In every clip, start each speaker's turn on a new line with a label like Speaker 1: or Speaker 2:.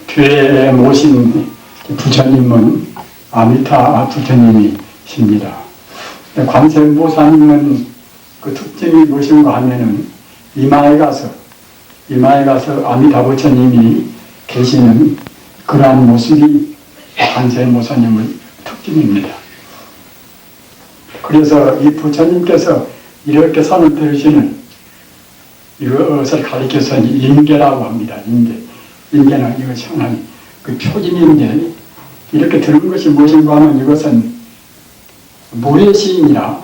Speaker 1: 뒤에 모신 부처님은 아미타 부처님이십니다. 관세음보살님은 그 특징이 무엇인가 하면은 이마에 가서 아미타 부처님이 계시는 그러한 모습이 관세음보살님의 특징입니다. 그래서 이 부처님께서 이렇게 선을 들으시는 이것을 가리켜서 인계라고 합니다. 인계는 이것이 하나님 그 표징인데, 이렇게 들은 것이 무엇인가 하면 이것은 무예신이라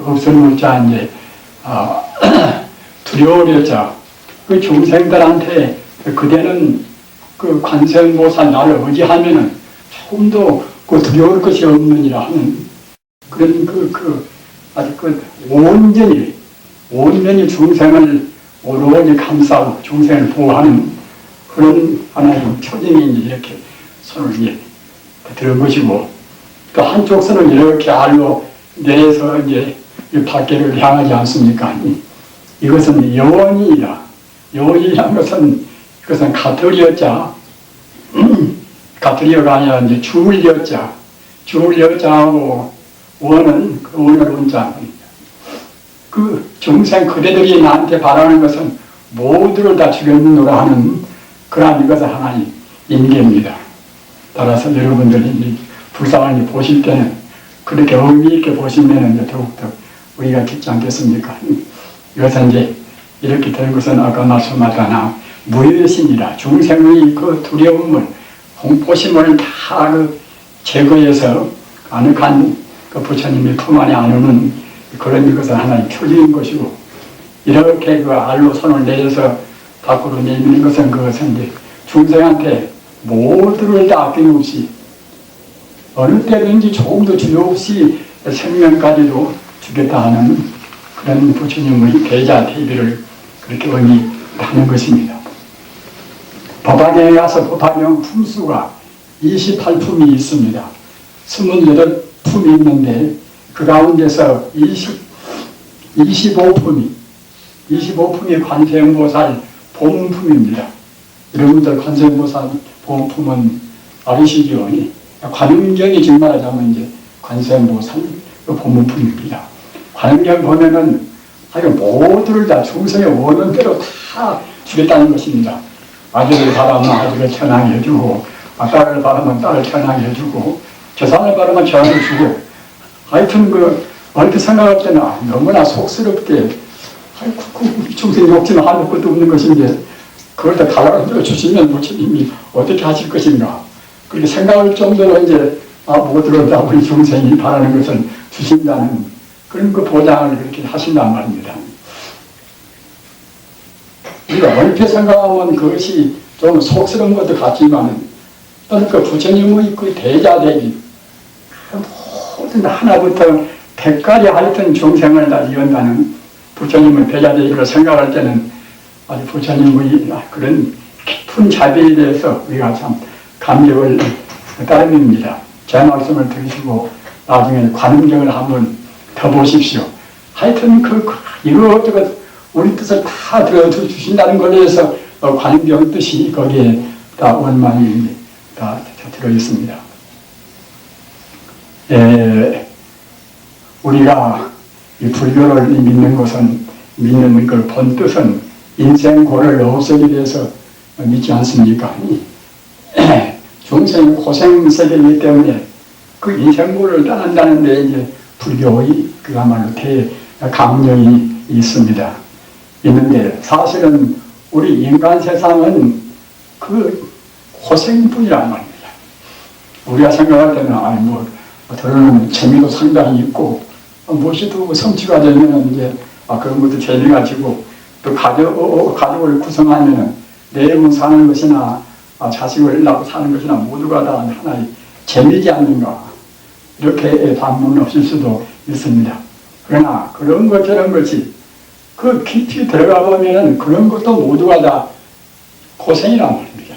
Speaker 1: 없을 자 이제 두려울 자, 그 중생들한테 그대는 그 관세음보살 나를 의지하면은 조금도 그 두려울 것이 없느니라 하는 그런 아주 온전히 중생을 오로지 감싸고 중생을 보호하는 그런 하나님 표징이 이렇게 손을 들은 것이고, 또 한쪽 손은 이렇게 알로 내서 이제 이 밖에를 향하지 않습니까? 이것은 여원이라. 여원이라는 것은 그것은 가톨이었자, 가톨이어가 아니라 이제 주울 여자하고 원은 그 원을 원자입니다. 그 중생 그대들이 나한테 바라는 것은 모두를 다 죽였노라 하는 그러한 이것은 하나의 인계입니다. 따라서 여러분들이 불쌍하게 보실 때는 그렇게 의미 있게 보시면 이제 더욱더 우리가 듣지 않겠습니까? 이것은 이제 이렇게 된 것은 아까 말씀하셨나 무여신이라 중생의 그 두려움을 공포심을 다 제거해서 아늑한 그 부처님의 품 안에 안오는 그런 것은 하나의 표징인 것이고, 이렇게 그 알로 손을 내서 밖으로 내미는 것은 그것은 이제 중생한테 모두를 다 아낌없이 어느 때든지 조금도 주저 없이 생명까지도 주겠다 하는 그런 부처님의 대자 대비를 그렇게 의미하는 것입니다. 법화경에 가서 법화경 품수가 28품이 있습니다. 28품이 있는데 그 가운데서 25품이 관세음보살 보문품입니다. 여러분들 관세음보살 보문품은 아시죠? 관음경이 지금 말하자면 이제 관세음보살 보문품입니다. 관음경 보면은 하여 모두를 다 중생의 원하는 대로 다 주겠다는 것입니다. 아들을 바라면 아들을 천하게 해주고, 딸을 바라면 딸을 천하게 해주고, 재산을 바라면 재산을 주고, 하여튼 얼핏 생각할 때는 너무나 속스럽게 그 중생이 없지는 할 것도 없는 것인데 그걸 다 갈라서 주시면 부처님이 어떻게 하실 것인가, 그렇게 생각할 정도로 이제 모두를 다 우리 중생이 바라는 것을 주신다는 그런 그 보장을 그렇게 하신단 말입니다. 우리가 얼핏 생각하면 그것이 좀 속스러운 것도 같지만은 또는 그 부처님의 그 대자대비 모든 하나부터 100가지 하여튼 중생을 다 이은다는 부처님의 대자대비를 생각할 때는 아주 부처님의 그런 깊은 자비에 대해서 우리가 참 감격을 따릅니다. 제 말씀을 들으시고 나중에 관음경을 한번 더 보십시오. 하여튼 이것저것 우리 뜻을 다 들어주신다는 걸로 해서 관음경 뜻이 거기에 다 원만히 다 들어있습니다. 우리가 이 불교를 믿는 것은, 믿는 그 본 뜻은 인생고를 없애기 위해서 믿지 않습니까? 중생의 고생세계이기 때문에 그 인생고를 떠난다는 데 이제 불교의 그야말로 대강령이 있습니다. 있는데 사실은 우리 인간 세상은 그 고생뿐이란 말입니다. 우리가 생각할 때는 들어는 재미도 상당히 있고 무엇이 또 성취가 되면 이제 그런 것도 재미가 지고, 또 가족을 구성하면은 내일은 사는 것이나 자식을 낳고 사는 것이나 모두가 다 하나의 재미지 않는가, 이렇게 반문은 없을 수도 있습니다. 그러나 그런 것처럼 것이 그 깊이 들어가 보면은 그런 것도 모두가 다 고생이란 말입니다.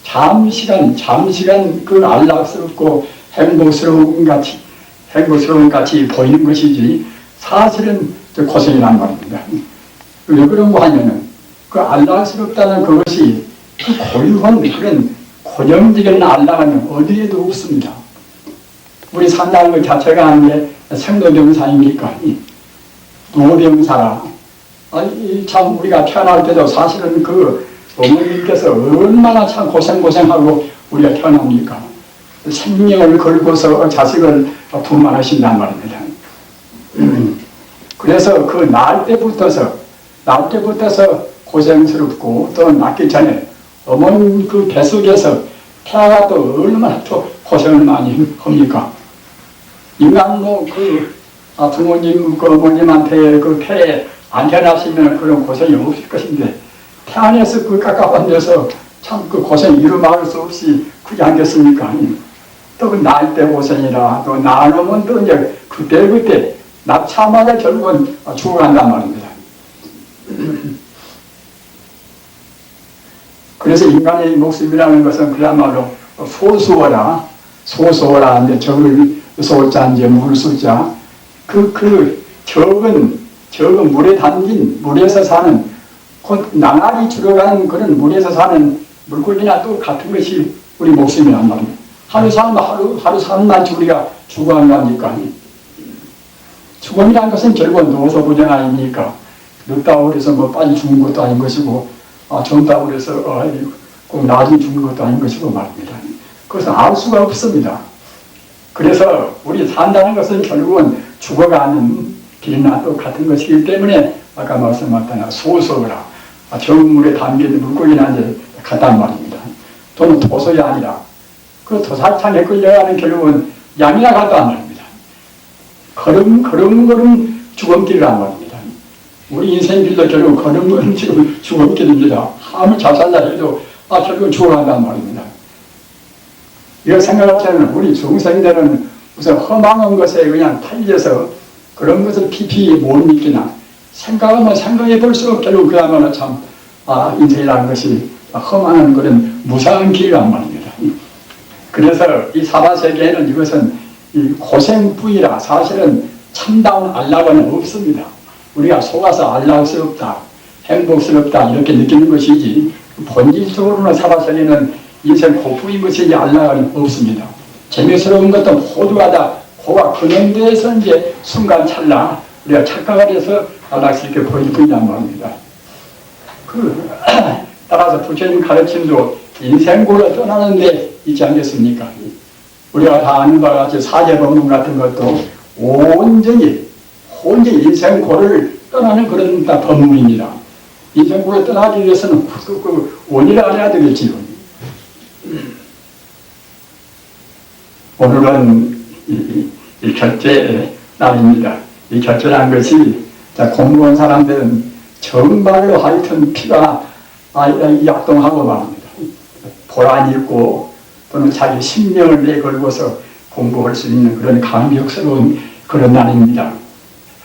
Speaker 1: 잠시간 그 안락스럽고 행복스러운 같이 보이는 것이지 사실은 고생이란 말입니다. 왜 그런 거 하냐면 그 안락스럽다는 그것이 그 고유한 그런 고정적인 안락은 어디에도 없습니다. 우리 산다는 것 자체가 아니라 생로병사입니까? 노병사라. 참 우리가 태어날 때도 사실은 그 어머니께서 얼마나 참 고생하고 우리가 태어납니까? 생명을 걸고서 자식을 분만하신단 말입니다. 그래서 그 날 때부터서 고생스럽고 또 낳기 전에 어머니 그 뱃속에서 태아가 또 얼마나 또 고생을 많이 합니까? 인간 부모님, 그 어머님한테 그 폐에 안 태어났으면 그런 고생이 없을 것인데 태 안에서 그 깝깝한 데서 참 그 고생 이루 말할 수 없이 그게 않겠습니까? 또 그 낳을 때 고생이라 또 낳으면 또 이제 그때 낳자마자 결국은 죽어간단 말입니다. 그래서 인간의 목숨이라는 것은 그야말로 소소하라 이제 적을 소자 이제 물수자 적은 물에 담긴 물에서 사는 곧 낭알이 들어가는 그런 물에서 사는 물고기나 또 같은 것이 우리 목숨이란 말입니다. 하루 살만 우리가 죽어가는 겁니까? 죽음이라는 것은 결국은 노소부정 아닙니까? 늦다고 그래서 뭐 빨리 죽는 것도 아닌 것이고, 젊다고 그래서 꼭 나중에 죽는 것도 아닌 것이고 말입니다. 그것은 알 수가 없습니다. 그래서 우리 산다는 것은 결국은 죽어가는 길이나 또 같은 것이기 때문에 아까 말씀하셨다나 소소라 저물에 담긴 물고기나 이제 같단 말입니다. 또는 도소이 아니라 그 도살창에 끌려가는 결국은 양이나 같단 말입니다. 걸음걸음 죽음길이란 말입니다. 우리 인생길도 결국 걸음걸음 지금 죽음길입니다. 아무리 잘 살다 해도 결국은 죽어간단 말입니다. 이거 생각할 때는 우리 중생들은 우선 허망한 것에 그냥 팔려서 그런 것을 깊이 못 믿기나 생각하면 생각해 볼수록 결국 그야말로 참 인생이라는 것이 허망한 그런 무상한 길이란 말입니다. 그래서 이 사바세계에는 이것은 이 고생뿐이라 사실은 참다운 안락은 없습니다. 우리가 속아서 안락스럽다, 행복스럽다 이렇게 느끼는 것이지 본질적으로는 사바세계는 인생 고프인 것이지 안락은 없습니다. 재미스러운 것도 모두가 다 고가 그런 데에서 이제 순간 찰나 우리가 착각을 해서 안락스럽게 보일 뿐이란 말입니다. 따라서 부처님 가르침도 인생고를 떠나는 데 있지 않겠습니까? 우리가 다 아는 바와 같이 사제법문 같은 것도 온전히 인생고를 떠나는 그런 법문입니다. 인생고를 떠나기 위해서는 그 원리를 알아야 되겠지요. 오늘은 이 결제 날입니다. 이 결제라는 것이 공무원 사람들은 정말로 하여튼 피가 약동하고 말합니다. 보람이 있고 또는 자기 신명을 내걸고서 공부할 수 있는 그런 감격스러운 그런 날입니다.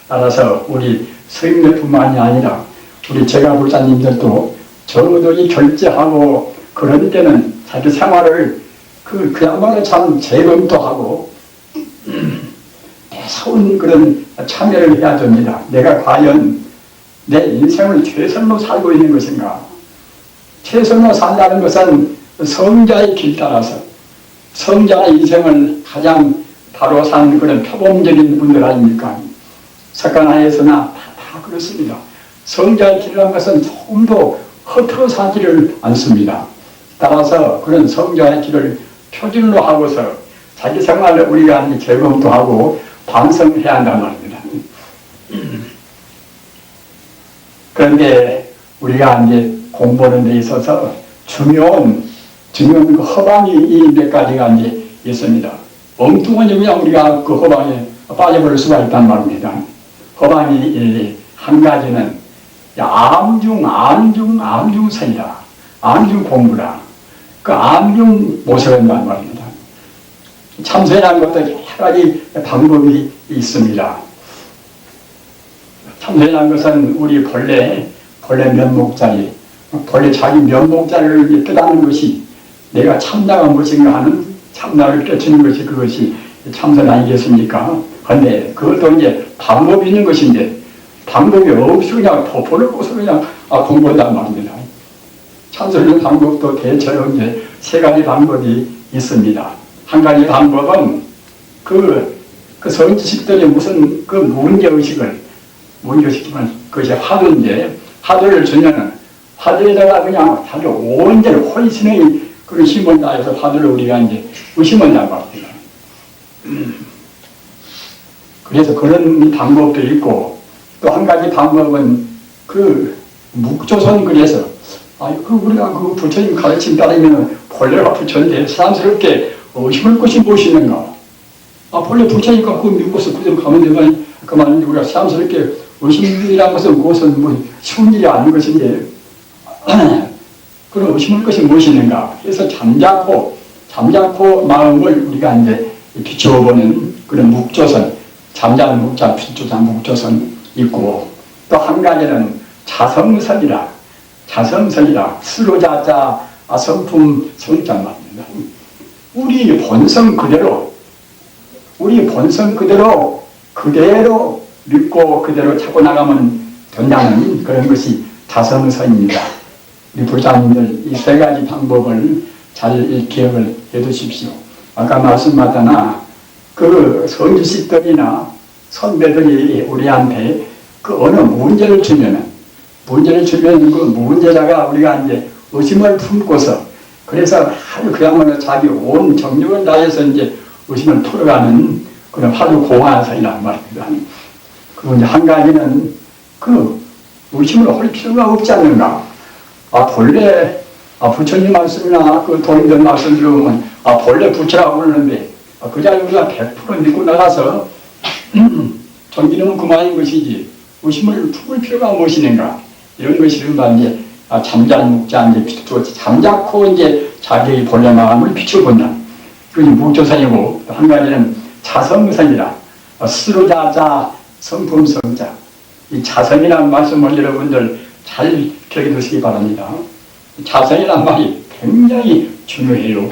Speaker 1: 따라서 우리 스님들뿐만이 아니라 우리 제가불자님들도 적어도 이 결제하고 그럴 때는 자기 생활을 그야말로 참 재검토하고 대사운 그런 참여를 해야 됩니다. 내가 과연 내 인생을 최선로 살고 있는 것인가? 최선로 산다는 것은 성자의 길 따라서 성자가 인생을 가장 바로 산 그런 표범적인 분들 아닙니까? 석가나에서나 다 그렇습니다. 성자의 길이라는 것은 조금도 허투루 사지를 않습니다. 따라서 그런 성자의 길을 표준로 하고서 자기 생활을 우리가 재검도 하고 반성해야 한단 말입니다. 그런데 우리가 이제 공부하는 데 있어서 중요한 그 허방이 이 몇 가지가 이제 있습니다. 엉뚱한 그냥 우리가 그 허방에 빠져버릴 수가 있단 말입니다. 허방이 한 가지는 암중선이다. 암중 공부라. 그 암중 모셔간단 말입니다. 참선이라는 것도 여러 가지 방법이 있습니다. 참선이라는 것은 우리 본래 면목자리, 본래 자기 면목자리를 깨닫는 것이 내가 참나가 무엇인가 하는 참나를 깨치는 것이 그것이 참선 아니겠습니까? 그런데 그것도 이제 방법이 있는 것인데 방법이 없이 그냥 보는 것으로 그냥 공부한단 말입니다. 참선의 방법도 대체로 이제 세 가지 방법이 있습니다. 한 가지 방법은 그 선지식들이 무슨 그 문제의식을 그것이 화두인데, 화두를 주면은 화두에다가 그냥 자기 온전히 혼신의 그런 힘을 다해서 화두를 우리가 이제 의심한단 말입니다. 그래서 그런 방법도 있고, 또 한 가지 방법은 그 묵조선 그래서 우리가 그 부처님 가르침 따르면 본래가 부처인데 사람스럽게 의심할 것이 무엇이는가? 본래 부처니까 그거 믿고서 그대로 가면 되면 그만. 우리가 사람스럽게 의심이라는 것은 그것은 뭐 쉬운 일이 아닌 것인데 그런 의심할 것이 무엇이는가? 그래서 잠자코 마음을 우리가 이제 비추어보는 그런 묵조선, 잠자는 묵자, 비추자 묵조선 있고, 또 한 가지는 자성선이라 스로자자 성품 성자입니다. 우리 본성 그대로 믿고 그대로 찾고 나가면 된다는 그런 것이 자성선입니다. 우리 부자님들 이 세 가지 방법을 잘 기억을 해 두십시오. 아까 말씀하잖아, 그 선지식들이나 선배들이 우리한테 그 어느 문제를 주면은 그 문제자가 우리가 이제 의심을 품고서, 그래서 아주 그야말로 자기 온 정력을 다해서 이제 의심을 풀어가는 그런 아주 공허한 사이란 말입니다. 그리고 이제 한 가지는 그 의심을 할 필요가 없지 않는가? 본래 부처님 말씀이나 그 도인들 말씀 들으면 본래 부처라고 그러는데 그 자리 우리가 100% 믿고 나가서 정기는 그만인 것이지 의심을 품을 필요가 무엇이는가? 이런 것이 이제 잠자는 묵자, 이제 잠자코 이제 자기의 본래 마음을 비춰본다. 그게 묵조선이고, 한 가지는 자성선이라 스루자자 성품성자. 이 자성이라는 말씀을 여러분들 잘 기억해 두시기 바랍니다. 자성이라는 말이 굉장히 중요해요.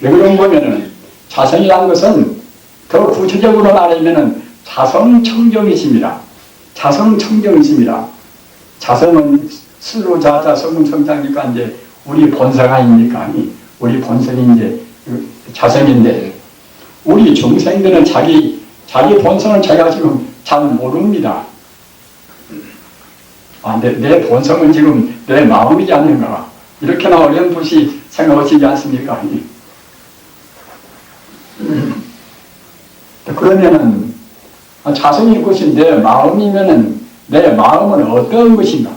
Speaker 1: 왜 그런 거면은 자성이라는 것은 더 구체적으로 말하면은 자성청정이십니다. 자성은 스루자자 성품성자니까 이제 우리 본성 아닙니까? 우리 본성이 이제 자성인데, 우리 중생들은 자기 본성을 자기가 지금 잘 모릅니다. 내 본성은 지금 내 마음이지 않는가? 이렇게나 어렴풋이 생각하시지 않습니까? 그러면은 자성이 것이 내 마음이면은 내 마음은 어떤 것인가?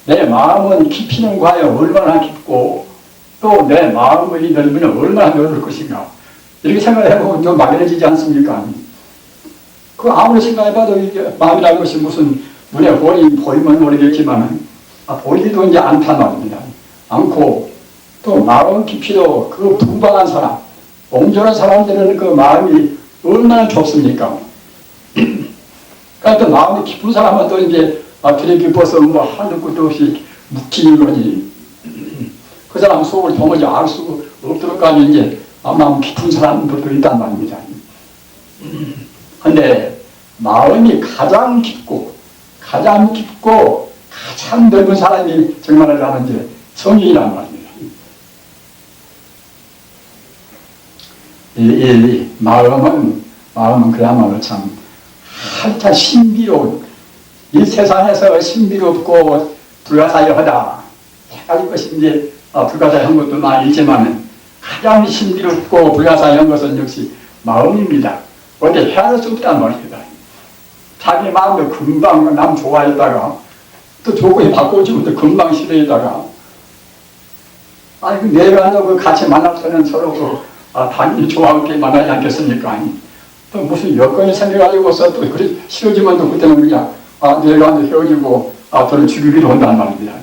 Speaker 1: 내 마음은 깊이는 과연 얼마나 깊고, 또 내 마음의 넓이는 얼마나 넓을 것인가? 이렇게 생각해보면 좀 막연해지지 않습니까? 그 아무리 생각해봐도 이게 마음이라는 것이 무슨 눈에 보이면 모르겠지만 보이지도 이제 않단 말입니다. 않고, 또 마음 깊이도 그 풍부한 사람, 온전한 사람들은 그 마음이 얼마나 좁습니까? 그러니까 또 마음이 깊은 사람은 또 이제 들에 깊어서 뭐 한두 끝도 없이 묵히는 거니, 그 사람 속을 도무지 알 수 없도록까지 이제 마음 깊은 사람들도 있단 말입니다. 근데 마음이 가장 깊고 가장 넓은 사람이 정말을 하는 게 성인이란 말입니다. 이 마음은 그야말로 참 한참 신비로운, 이 세상에서 신비롭고 불가사의하다 가지 것이 이제 불가사의한 것도 많이 있지만 가장 신비롭고 불가사의한 것은 역시 마음입니다. 어디 헤아릴 수 없단 말입니다. 자기 마음도 금방 남 좋아했다가 또 조건이 바꿔주면 또 금방 싫어했다가, 내가 그 같이 만나서는 서로 당연히 좋아하게 만나지 않겠습니까? 또 무슨 여건이 생겨가지고서 또 그래 싫어지면 또 그때는 그냥 내가 헤어지고 저를 죽이기로 한단 말입니다.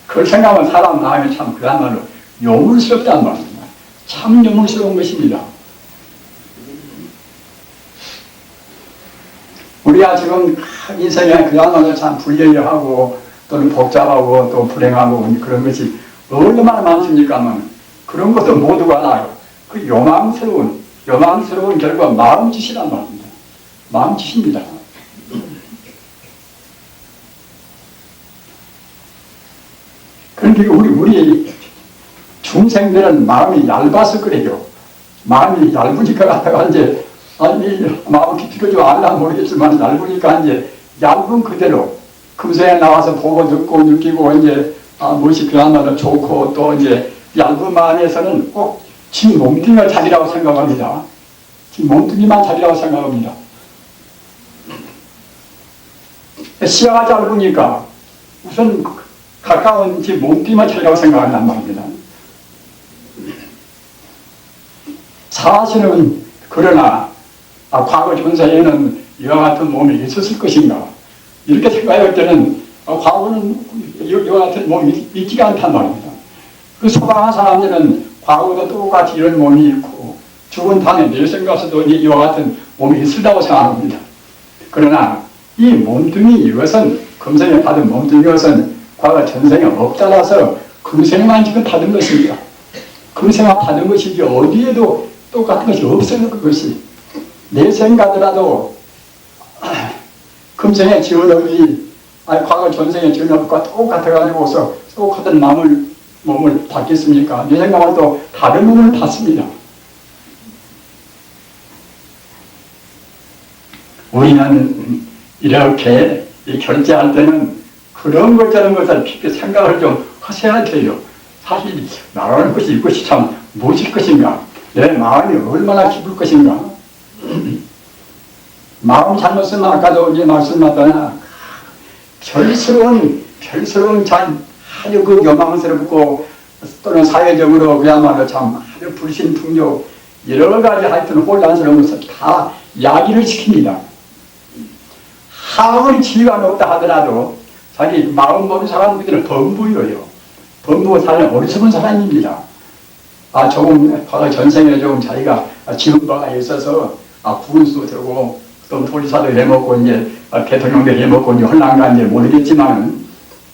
Speaker 1: 그걸 생각하면 사람 마음이 참 그야말로 요물스럽단 말입니다. 참 요물스러운 것입니다. 우리가 지금 인생에 그야말로 참 불리하고 또는 복잡하고 또 불행하고 그런 것이 얼마나 많습니까? 그런 것도 모두가 알아요. 그 요망스러운 결과 마음짓이란 말입니다. 마음짓입니다. 그러니까 우리 중생들은 마음이 얇아서 그래요. 마음이 얇으니까 갖다가 이제, 마음 깊이를 좀 알라 모르겠지만, 얇으니까 이제, 얇은 그대로, 금생에 나와서 보고 듣고 느끼고, 이제, 무엇이 그야말로 좋고, 또 이제, 얇은 마음에서는 꼭, 지 몸뚱이가 자기라고 생각합니다. 지 몸뚱이만 자기라고 생각합니다. 시야가 짧으니까, 우선, 가까운 지 몸뚱이만 자기라고 생각한단 말입니다. 사실은 그러나 과거 전세에는 이와 같은 몸이 있었을 것인가 이렇게 생각할 때는 과거는 이와 같은 몸이 있지가 않단 말입니다. 그 소방한 사람들은 과거도 똑같이 이런 몸이 있고 죽은 다음에 내생 가서도 이와 같은 몸이 있으다고 생각합니다. 그러나 이 몸뚱이 이것은 금생에 받은 몸뚱이 이것은 과거 전생에 없다라서 금생에만 지금 받은 것입니다. 금생에 받은 것이지 어디에도 똑같은 것이 없어요. 그것이 내생 가더라도 금생에 지은 업이 과거 전생에 지은 업과 똑같아가지고서 똑같은 몸을 받겠습니까? 내생 가면 또 다른 몸을 받습니다. 우리는 이렇게 결제할 때는 그런 것 저런 것을 깊이 생각을 좀 하셔야 돼요. 사실 말하는 것이 이것이 참 무엇일 것인가? 내 마음이 얼마나 깊을 것인가? 마음 잘못은 아까도 이제 말씀하셨나 별스러운 아주 그 요망스럽고 또는 사회적으로 그야말로 참 아주 불신풍조 여러 가지 하여튼 혼란스러운 것을 다 야기를 시킵니다. 아무리 지위가 높다 하더라도 자기 마음 모르는 사람들은 범부여요. 범부 사람은 어리석은 사람입니다. 조금, 전생에 조금 자기가 지은 바가 있어서, 군수도 되고, 또 도지사도 해먹고, 이제, 대통령도 해먹고, 이제, 헐랑간지 모르겠지만,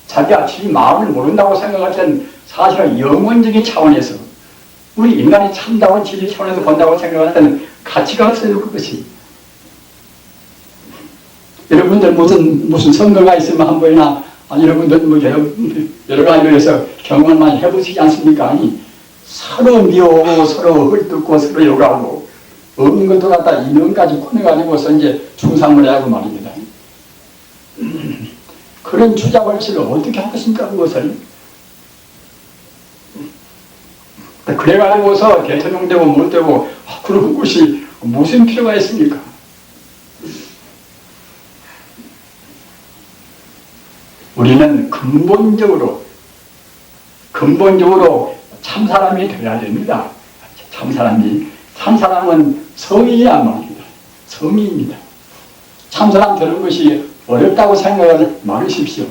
Speaker 1: 자기가 지 마음을 모른다고 생각할 땐 사실은 영원적인 차원에서, 우리 인간이 참다운 진리 차원에서 본다고 생각할 때는 가치가 없어요, 그것이. 여러분들 무슨 선거가 있으면 한 번이나, 여러분들 뭐 여러 가지로 해서 경험을 많이 해보시지 않습니까? 서로 미워하고 서로 헐뜯고 서로 욕하고 없는 것도 갖다 인연까지 꺼내가지고서 이제 충상을 하고 말입니다. 그런 주자벌치를 어떻게 하겠습니까? 그것을 그래가지고서 대통령 되고 못 되고 그런 것이 무슨 필요가 있습니까? 우리는 근본적으로 참사람이 되어야 됩니다. 참사람은 성의란 말입니다. 성의입니다. 참사람 되는 것이 어렵다고 생각을 말으십시오.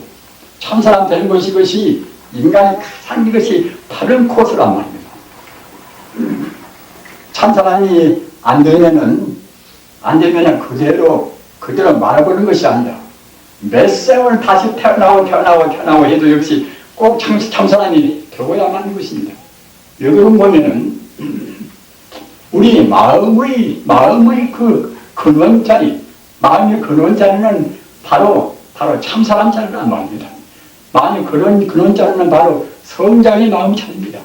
Speaker 1: 참사람 되는 것이 인간이 가장 이것이 바른 코스란 말입니다. 참사람이 안 되면은 그대로 말아버리는 것이 아니라 몇 세월 다시 태어나고 해도 역시 꼭 참사람이 되어야만 하는 것입니다. 여기로 보면은 우리 마음의 그 근원자리, 마음의 근원자리는 바로 참사람 자리란 말입니다. 마음의 근원자리는 바로 성장의 마음 자리입니다.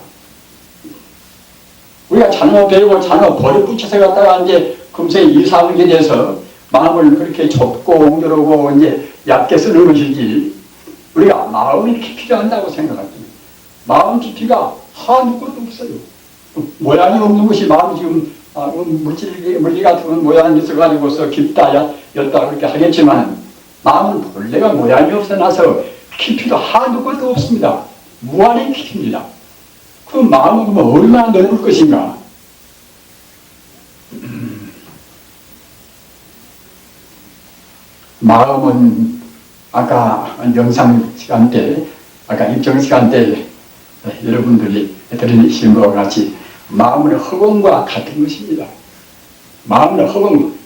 Speaker 1: 우리가 잘못 배우고 잘못 버려 붙여서 갔다가 이제 금세 이상하게 돼서 마음을 그렇게 좁고 옹졸하고 이제 얕게 쓰는 것이지, 우리가 마음이 깊이가 한다고 생각합니다. 마음 깊이가 한두 것도 없어요. 모양이 없는 것이 마음이 지금 물질 같은 모양이 있어가지고서 깊다, 옅다 그렇게 하겠지만, 마음은 본래가 모양이 없어놔서 깊이도 한두 것도 없습니다. 무한히 깊입니다. 그 마음은 얼마나 넓을 것인가? 마음은 아까 영상 시간 때, 아까 입정 시간 때 여러분들이 들으신 것과 같이 마음은 허공과 같은 것입니다. 마음은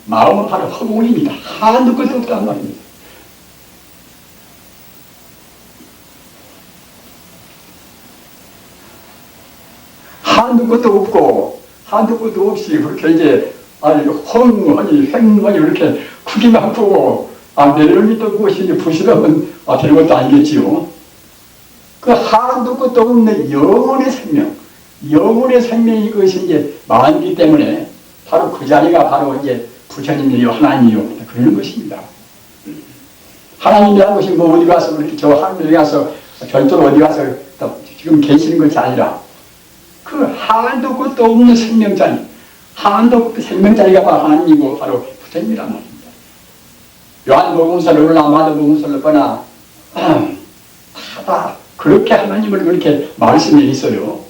Speaker 1: 바로 허공입니다. 한두 것도 없단 말입니다. 한두 것도 없이 그렇게 이제 횡하니 이렇게 크기만 크고 내려올 또 무엇이 부실하면 되는 것도 아니겠지요. 그 한도 끝도 없는 영혼의 생명, 영혼의 생명이 그것이 이제 마음이기 때문에 바로 그 자리가 바로 이제 부처님이요, 하나님이요, 그러는 것입니다. 하나님이라는 것이 뭐 어디 가서, 저 하늘에 가서, 별도로 어디 가서 지금 계시는 것이 아니라 그 한도 끝도 없는 생명자리, 한도 끝 생명자리가 바로 하나님이고 바로 부처님이란 말입니다. 요한복음서를 보나 마태복음서를 보나 다 그렇게 하나님을 그렇게 말씀해 있어요.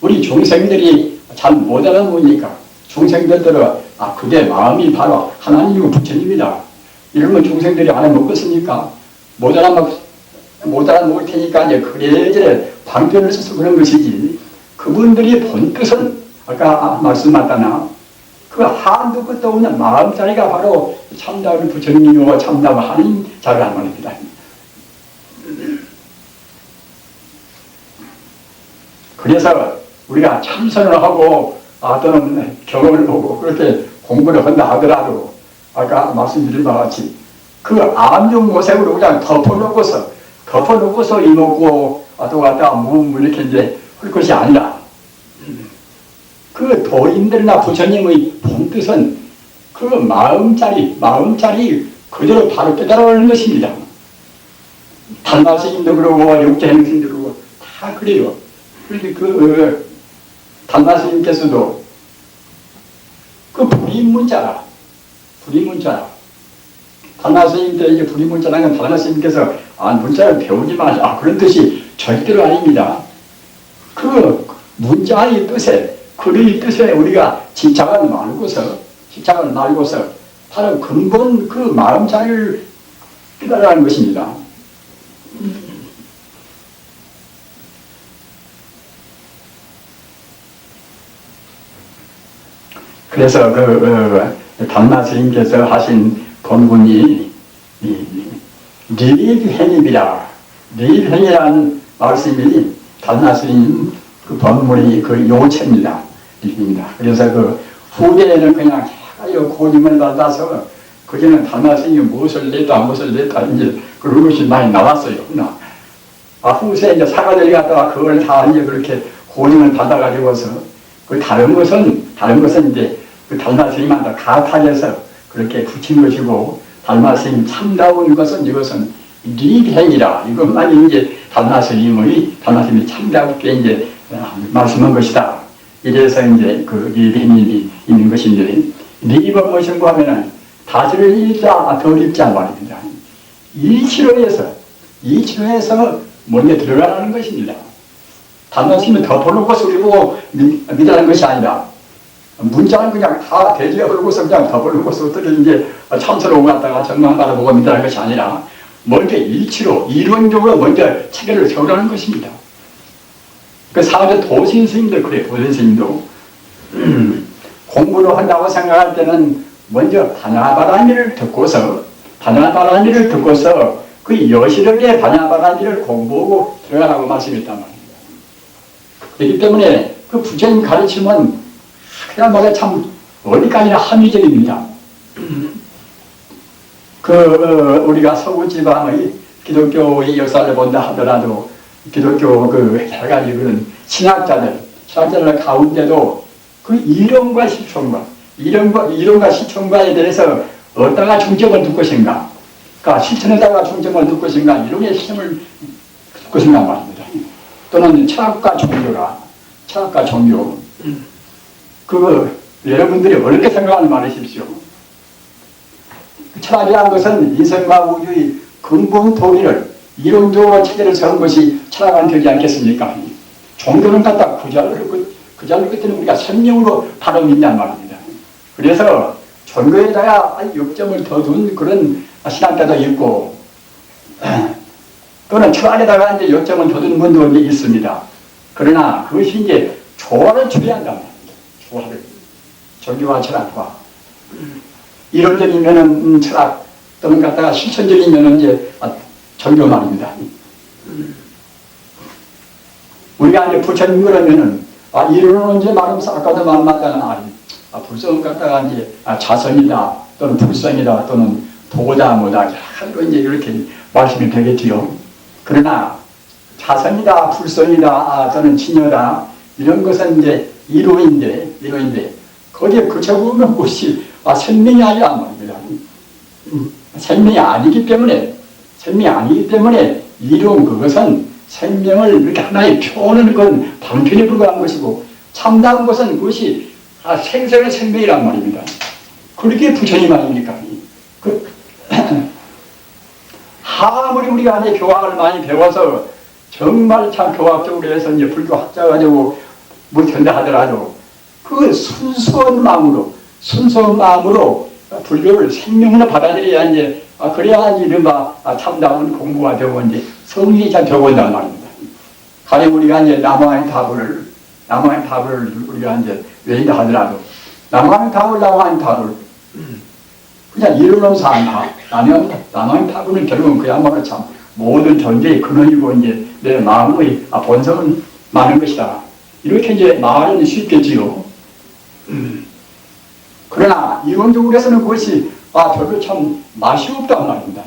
Speaker 1: 우리 중생들이 잘 못 알아보니까 중생들은 그대 마음이 바로 하나님이고 부처님이다. 이러면 중생들이 알아먹겠습니까? 못 알아먹을 테니까 이제 그래저래 방편을 써서 그런 것이지. 그분들이 본 뜻은 아까 말씀하셨나 그 한도 끝도 없는 마음자리가 바로 참다운 부처님이고 참다운 하나님 자리란 말입니다. 그래서 우리가 참선을 하고 또는 경험을 보고 그렇게 공부를 한다 하더라도 아까 말씀드린 바와 같이 그 암용모색으로 그냥 덮어놓고서 이먹고 또 갔다가 뭐 이렇게 이제 할 것이 아니라 그 도인들이나 부처님의 본뜻은 그 마음자리 그대로 바로 깨달아오는 것입니다. 달마스님도 그러고 육체행신도 그러고 다 그래요. 그런데 그 달마스님께서도 그 불인문자라 달마스님도 이제 불인문자라는 건 달마스님께서 문자를 배우지 마라 그런 뜻이 절대로 아닙니다. 그 문자의 뜻에 글의 뜻에 우리가 집착을 말고서 바로 근본 그 마음자리를 깨달아가는 것입니다. 그래서 담마 스님께서 하신 본문이 리입행입이라 리입행이라는 말씀이 담마 스님 그 본문이 그 요체입니다. 그래서 그 후대에는 그냥 고집을 받아서 그전에 담마 스님이 무엇을 냈다 이제 그런 것이 많이 나왔어요. 후세에 이제 사가들이 갔다가 그걸 다 이제 그렇게 고집을 받아가지고서 그 다른 것은 이제 그 달마 스님한테 가타해서 그렇게 붙인 것이고 달마 스님 참다운 것은 이것은 리입행이라 이것만 이제 달마 스님이 참다운게 이제 말씀한 것이다. 이래서 이제 그 리입행이 있는 것인데 리입은 무엇인고 하면은 다스를 입자 덜 입자 말입니다. 이치로에서 먼저 들어가라는 것입니다. 달마 스님은 더 돌놓고서 우리보고 믿으라는 것이 아니라 문자는 그냥 다 대지에 흐르고서 그냥 더 흐르고서 어떻게 이제 참선을 갔다가 전망 바라보고 믿으라는 것이 아니라 먼저 이론적으로 먼저 체계를 세우라는 것입니다. 그 사회 도신 스님들 그래 도신 스님도 공부를 한다고 생각할 때는 먼저 반야바라미를 듣고서 그 여실하게 반야바라미를 공부하고 들어가라고 말씀했단 말입니다. 그렇기 때문에 그 부처님 가르침은 그야말로 참 어디까지나 합리적입니다. 우리가 서구지방의 기독교의 역사를 본다 하더라도 기독교 해가지고 그런 신학자들 가운데도 그 이론과 실천과에 대해서 어디다가 중점을 둘 것인가, 그러니까 실천에다가 중점을 둘 것인가, 이론의 시점을 둘 것인가 말입니다. 또는 철학과 종교. 여러분들이 어렵게 생각하는 말이십시오. 철학이라는 것은 인생과 우주의 근본 도리를 이론적으로 체계를 세운 것이 철학은 되지 않겠습니까? 종교는 갖다 그 자를 그때는 우리가 설명으로 바로 믿냔 말입니다. 그래서 종교에다가 역점을 더 둔 그런 신학자도 있고, 또는 철학에다가 이제 역점을 더 둔 분도 있습니다. 그러나 그것이 이제 조화를 취한단 말입니다. 종교와 철학과 이론적이면은 철학 또는 갖다가 실천적이면은 이제 종교 말입니다. 우리가 이제 부처님 그러면은 이론은 이제 말하면서 아까도 말하잖아. 불성은 갖다가 이제 자선이다 또는 불성이다 또는 도다 뭐다 하고 이제 이렇게 말씀이 되겠지요. 그러나 자선이다, 불선이다, 또는 친여다, 이런 것은 이제 이론인데, 거기에 그쳐보면 것이 생명이 아니란 말입니다. 생명이 아니기 때문에, 이론 그것은 생명을 이렇게 하나의 표현하는 건 방편에 불과한 것이고, 참다운 것은 그것이 생생의 생명이란 말입니다. 그렇게 부처님 아닙니까? 아무리 우리가 이제 교학을 많이 배워서 정말 참 교학적으로 해서 이제 불교 학자 가지고 뭐 된다 하더라도 그 순수한 마음으로 불교를 생명으로 받아들여야 이제 그래야 이른바 참다운 공부가 되고 이제 성인이 잘 되고 온단 말입니다. 가령 우리가 이제 남왕의 답을 우리가 이제 외인다 하더라도 남왕의 답을 그냥 이루면서 안다. 남왕의 답은 결국은 그야말로 참 모든 존재의 근원이고 이제 내 마음의 본성은 많은 것이다. 이렇게 이제 말은 쉽겠지요. 그러나 이론적으로 해서는 그것이 별로 참 맛이 없단 말입니다.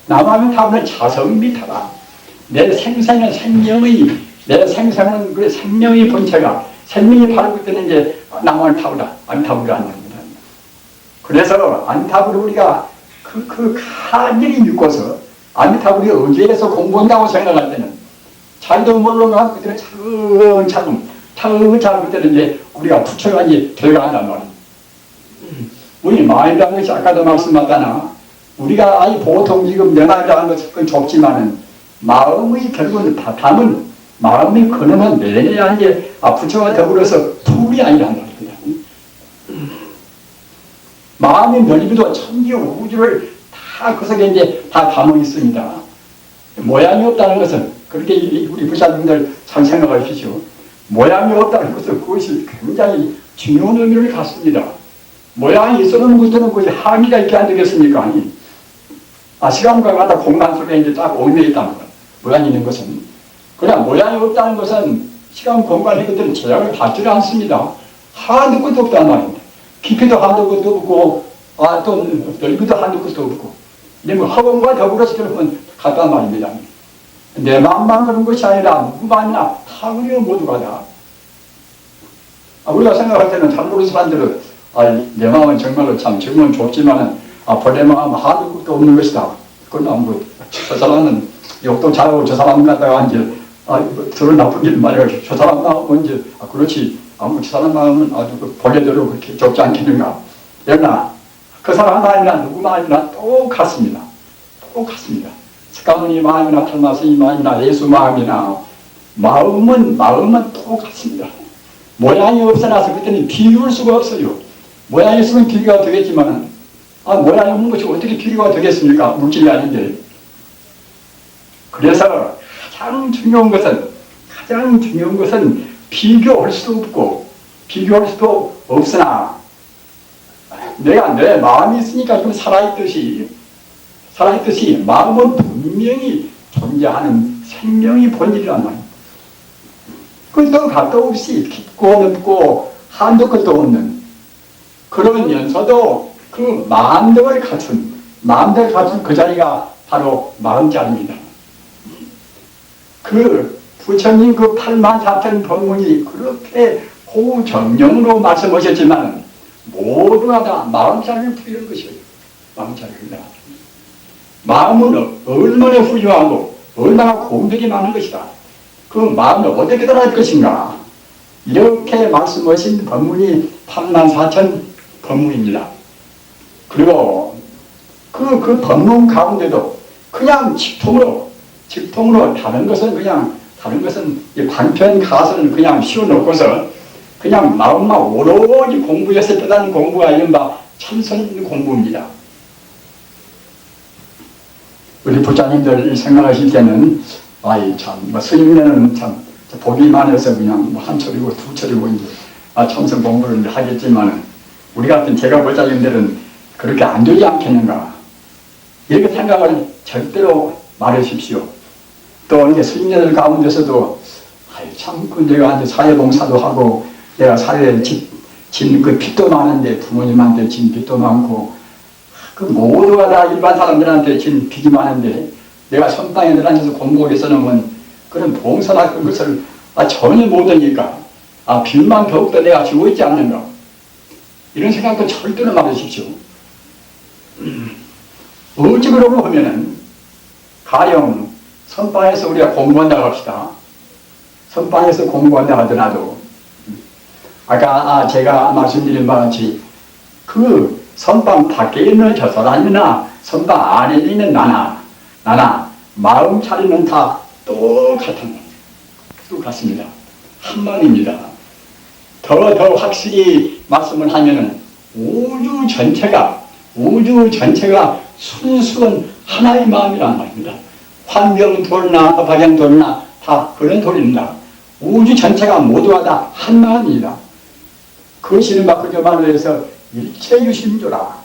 Speaker 1: 남왕의 답은 자성미타다. 내 생생한 그 생명의 본체가 생명이 바로 그때는 이제 남왕의 답이다. 안타부를 한답니다. 그래서 안타부를 우리가 간절히 믿고서 안타부를 의지해서 공부한다고 생각할 때는 잘도 모르면 그때는 차근차근 그때는 이제 우리가 부처까지 들어간단 말이에요. 우리 마음이라는 것이 아까도 말씀하잖아. 우리가 보통 지금 명함이라는 것은 좁지만은 마음의 결국은 담은 마음의 근원은 내내야 이제 부처와 더불어서 둘이 아니란 말입니다. 마음의 넓이도 천지 우주를 다 그 속에 이제 다 담아 있습니다. 모양이 없다는 것은 그렇게 우리 부자님들 잘 생각하십시오. 모양이 없다는 것은 그것이 굉장히 중요한 의미를 갖습니다. 모양이 있어놓은 것들은 그것이 함의가 있게 안 되겠습니까? 시간과 같다 공간 속에 이제 딱 얽매여 있다는 것. 모양이 있는 것은. 그러나 모양이 없다는 것은 시간, 공간 이것들은 제약을 받지 않습니다. 한두 것도 없단 말입니다. 깊이도 한두 것도 없고, 또 넓이도 한두 것도 없고. 이제 뭐 허공과 더불어서 그러면 같단 말입니다. 내 마음만 그런 것이 아니라 누구 마음이나 다 그래요, 모두가 다. 우리가 생각할 때는 잘 모르는 사람들은 내 마음은 정말로 참 정말 좁지만은 본래 마음 한두 것도 없는 것이다. 그건 저 사람은 욕도 잘하고 저 사람 갖다가 이제 저를 나쁘게 말해가지고 저 사람 마음은 이제 그렇지. 저 사람 마음은 아주 본래대로 그렇게 좁지 않겠는가. 그러나 그 사람 마음이나 누구 마음이나 똑같습니다. 똑같습니다. 스가모니 마음이나 탈마스니 마음이나 예수 마음이나 마음은 똑같습니다. 모양이 없어놔서 그때는 비교할 수가 없어요. 모양이 있으면 비교가 되겠지만 모양이 없는 것이 어떻게 비교가 되겠습니까? 물질이 아닌데. 그래서 가장 중요한 것은 비교할 수도 없으나 내가 내 마음이 있으니까 좀 살아있듯이 마음은 분명히 존재하는 생명이 본질이란 말이에요. 그것도 값도 없이 깊고 넓고 한도 끝도 없는 그러면서도 그 마음대로 갖춘 그 자리가 바로 마음자리입니다. 그 부처님 그 84,000 법문이 그렇게 고정령으로 말씀하셨지만 모두가 다 마음자리를 부리는 것이에요. 마음자리입니다. 마음은 얼마나 훌륭하고 얼마나 공덕이 많은 것이다. 그 마음을 어떻게 달아낼 것인가. 이렇게 말씀하신 법문이 84,000 법문입니다. 그리고 그 법문 가운데도 그냥 직통으로 다른 것은 반편 가설을 그냥 씌워놓고서 그냥 마음만 오로지 공부해서 깨닫는 공부가 이른바 참선 공부입니다. 우리 부자님들 생각하실 때는 스님네는 참 복이 많아서 그냥 한 철이고 두 철이고 이제 참선 공부를 하겠지만 우리 같은 제가 부자님들은 그렇게 안 되지 않겠는가 이렇게 생각을 절대로 말하십시오. 또 이제 스님네들 가운데서도 내가 이제 사회봉사도 하고 내가 사회에 진 그 빚도 많은데 부모님한테 진 빚도 많고 그 모두가 다 일반 사람들한테 진 빚이 많은데 내가 선방에 들어앉아서 공부하게 써놓으면 그런 봉사나 그런 것을 전혀 못하니까 빚만 더욱더 내가 지고 있지 않는가, 이런 생각도 절대로 말하십시오. 어찌 그러고 하면은 가령 선방에서 우리가 공부한다고 합시다. 선방에서 공부한다 하더라도 아까 제가 말씀드린 바와 같이 그 선방 밖에 있는 저 사람이나 선방 안에 있는 나나 마음 차리는 다 똑같습니다. 한마디입니다. 더 확실히 말씀을 하면은 우주 전체가 순수한 하나의 마음이란 말입니다. 환경돌나 박양돌나 다 그런 돌입니다. 우주 전체가 모두가 다 한 마음입니다. 그것이 그저 말로 해서 일체유심조라.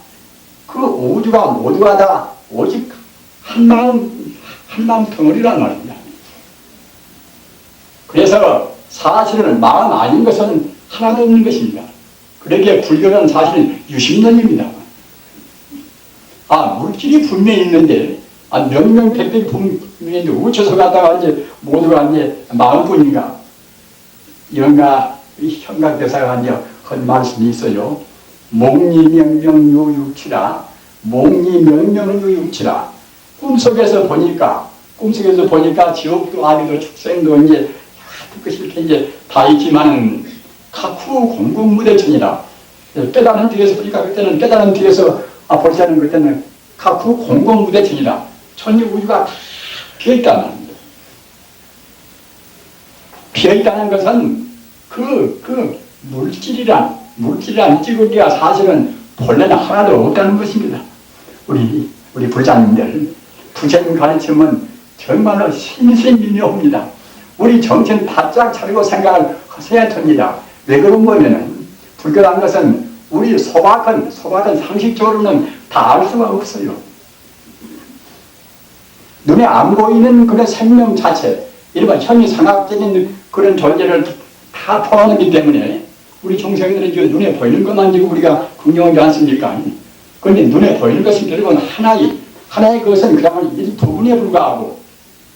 Speaker 1: 그 우주가 모두가 다 오직 한 마음 덩어리란 말입니다. 그래서 사실은 마음 아닌 것은 하나도 없는 것입니다. 그러기에 불교는 사실 유심론입니다. 물질이 분명히 있는데, 명명백백 분명히 있는데, 우쳐서 갔다가 이제 모두가 이제 마음뿐인가? 이런가, 현각대사가 이제 한 말씀이 있어요. 목리명명유육치라. 목리명명유육치라. 꿈속에서 보니까 지옥도 아비도 축생도 이제 그렇게 이제 다 있지만은 각후 공공무대천이라. 깨달은 뒤에서 보니까 그때는 깨달은 뒤에서 볼 때는 그때는 각후 공공무대천이라. 천지우주가 다 비어있다는 말입니다. 비어있다는 것은 그 물질이란 찌꺼기가 사실은 본래는 하나도 없다는 것입니다. 우리 부자님들, 부처님 가르침은 정말로 신신미묘합니다. 우리 정신 바짝 차리고 생각을 하셔야 됩니다. 왜 그런 거냐면 불교라는 것은 우리 소박한 상식적으로는 다 알 수가 없어요. 눈에 안 보이는 그런 생명 자체, 일반 현미상학적인 그런 존재를 다 포함하기 때문에 우리 중생들은 지금 눈에 보이는 것만 지금 우리가 긍정하지 않습니까? 그런데 눈에 보이는 것은 결국은 하나의 것은 그냥 일부분에 불과하고,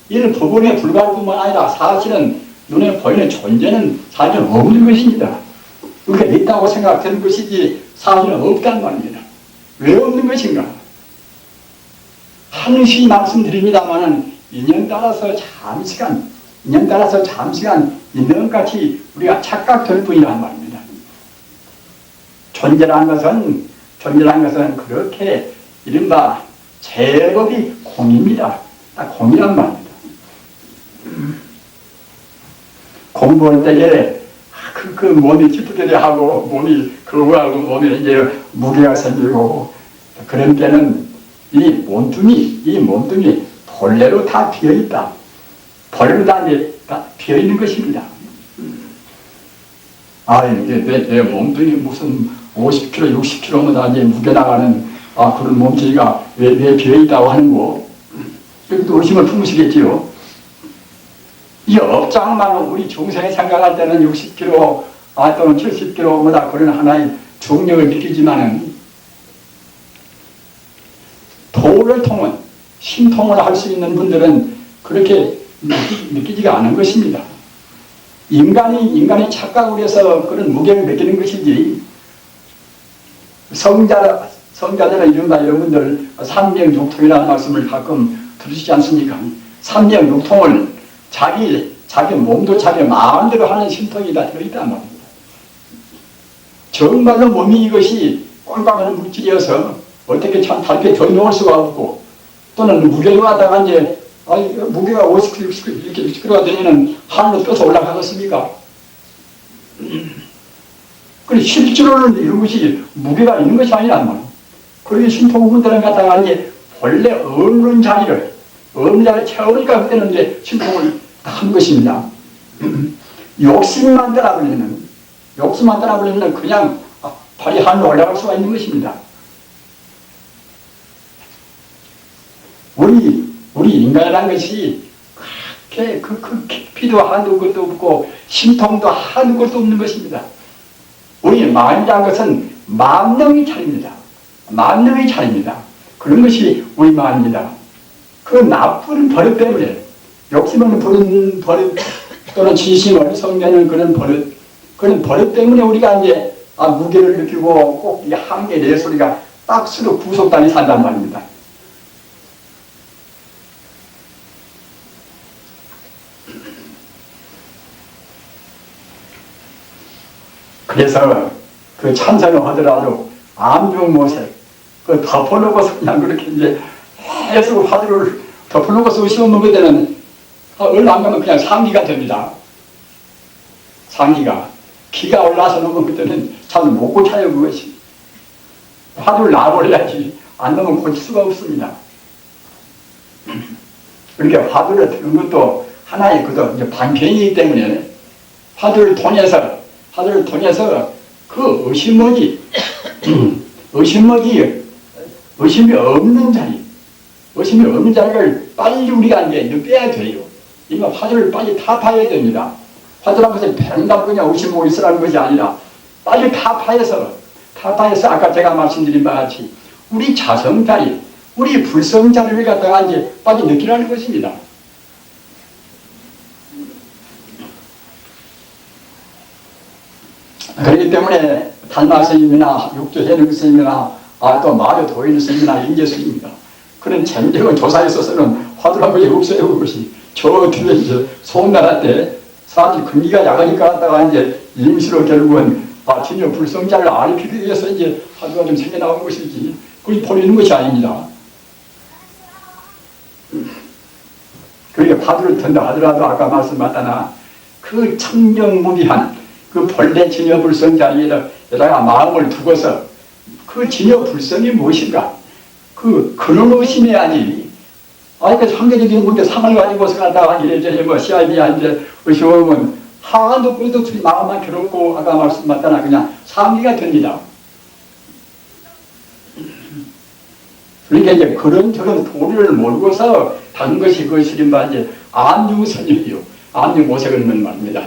Speaker 1: 일부분에 불과할 뿐만 아니라 사실은 눈에 보이는 존재는 사실은 없는 것입니다. 그게 있다고 생각되는 것이지 사실은 없다는 말입니다. 왜 없는 것인가? 한시 말씀드립니다만은 인연 따라서 잠시간 있는 것 같이 우리가 착각될 뿐이란 말입니다. 존재라는 것은 그렇게 이른바 제법이 공입니다. 딱 공이란 말입니다. 공부할 때에 그 몸이 찌푸대려 하고 몸이 거부하고 몸에 이제 무게가 생기고 그런 때는 이 몸뚱이 본래로 다 비어있다. 본래로 다 비어있는 것입니다. 내 몸뚱이 무슨 50kg, 60kg마다 이제 무게 나가는 그런 몸뚱이가 왜 비어있다고 하는 거. 여기도 의심을 품으시겠지요. 이 업장만 우리 중생이 생각할 때는 60kg 또는 70kg마다 그런 하나의 중력을 느끼지만은 도를 통한 신통을 할 수 있는 분들은 그렇게 느끼지가 않은 것입니다. 인간이 착각을 해서 그런 무게를 느끼는 것이지, 성자들은 이런 분들 삼명육통이라는 말씀을 가끔 들으시지 않습니까? 삼명육통을 자기 몸도 자기 마음대로 하는 신통이 다 들어있단 말입니다. 정말로 몸이 이것이 꽝꽝한 물질이어서 어떻게 참 달게 더 놓을 수가 없고, 또는 무게를 갖다가 이제 무게가 50kg, 60kg 이렇게 60kg가 되면은 하늘로 떠서 올라가겠습니까? 그리고 실제로는 이런 것이 무게가 있는 것이 아니란 말이에요. 그러기 신통분들은 갖다가 이제 본래 없는 자리를 채우니까 그때는 이제 신통을 한 것입니다. 욕심만 따라버리면 그냥 발이 하늘로 올라갈 수가 있는 것입니다. 우리 인간이라는 것이 그렇게 그 깊이도 한두 것도 없고 신통도 한두 것도 없는 것입니다. 우리 마음이라는 것은 만능의 차례입니다. 그런 것이 우리 마음입니다. 그 나쁜 버릇 때문에, 욕심을 부른 버릇 또는 진심을 성내는 그런 버릇 때문에 우리가 이제 무게를 느끼고 꼭 이 한계 내 소리가 딱 서로 구속단이 산단 말입니다. 그래서 그 찬성을 하더라도 암중모색 그 덮어놓고서 그냥 그렇게 이제 계속 화두를 덮어놓고서 씌워놓게 되는, 얼마 안 가면 그냥 상기가 됩니다. 상기가. 기가 올라서 놓으면 그때는 잘 못 고쳐요, 그것이. 화두를 놔버려야지. 안 넣으면 고칠 수가 없습니다. 그러니까 화두를 드는 것도 하나의 이제 반편이기 때문에 화두를 통해서 그 의심이 없는 자리를 빨리 우리가 이제 빼야 돼요. 이거 화두를 빨리 타파해야 됩니다. 화두라는 것은 백날 그냥 의심하고 있으라는 것이 아니라 빨리 타파해서 아까 제가 말씀드린 바와 같이 우리 자성자리, 우리 불성자리를 갖다가 이제 빨리 느끼라는 것입니다. 그렇기 때문에 달마 스님이나 육조해능 스님이나 또 마려 도인 스님이나 인재 스님입니다. 그런 쟁쟁한 조사에 있어서는 화두라는 것이 없어요. 그것이 저 뒤에 이제 소나라 때 사람들이 근기가 약하니까 하다가 이제 임시로 결국은 진여 불성자를 알피기 위해서 이제 화두가 좀 생겨나온 것이지 그걸 버리는 것이 아닙니다. 그러니까 화두를 든다 하더라도 아까 말씀하셨다나 그 청정무비한 그 본래 진여 불성자에다가 마음을 두고서 그 진여 불성이 무엇인가? 그 근원 의심해야지. 그 상대적인 문제 상을 가지고서 가다가 이래저래 시합이야 이제 의심하면 하나도 그래도 마음만 괴롭고 아까 말씀하셨다나 그냥 상기가 됩니다. 그러니까 이제 그런저런 도리를 모르고서 단 것이 그것이 이른바 이제 암중선이에요. 암중모색을 하는 말입니다.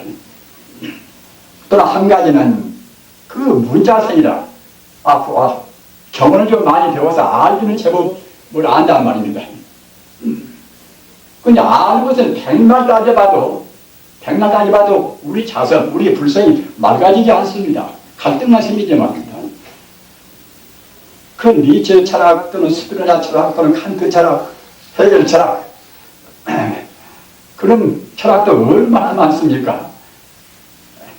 Speaker 1: 또는 한 가지는 그 문자선이라 경험을 좀 많이 배워서 알기는 제법 뭘 안단 말입니다. 그냥 아는 것은 백날 따져봐도 우리 자성, 우리 불성이 맑아지지 않습니다. 갈등만 생기지 말입니다. 그 니체 철학 또는 스피노자 철학 또는 칸트 철학, 헤겔 철학 그런 철학도 얼마나 많습니까?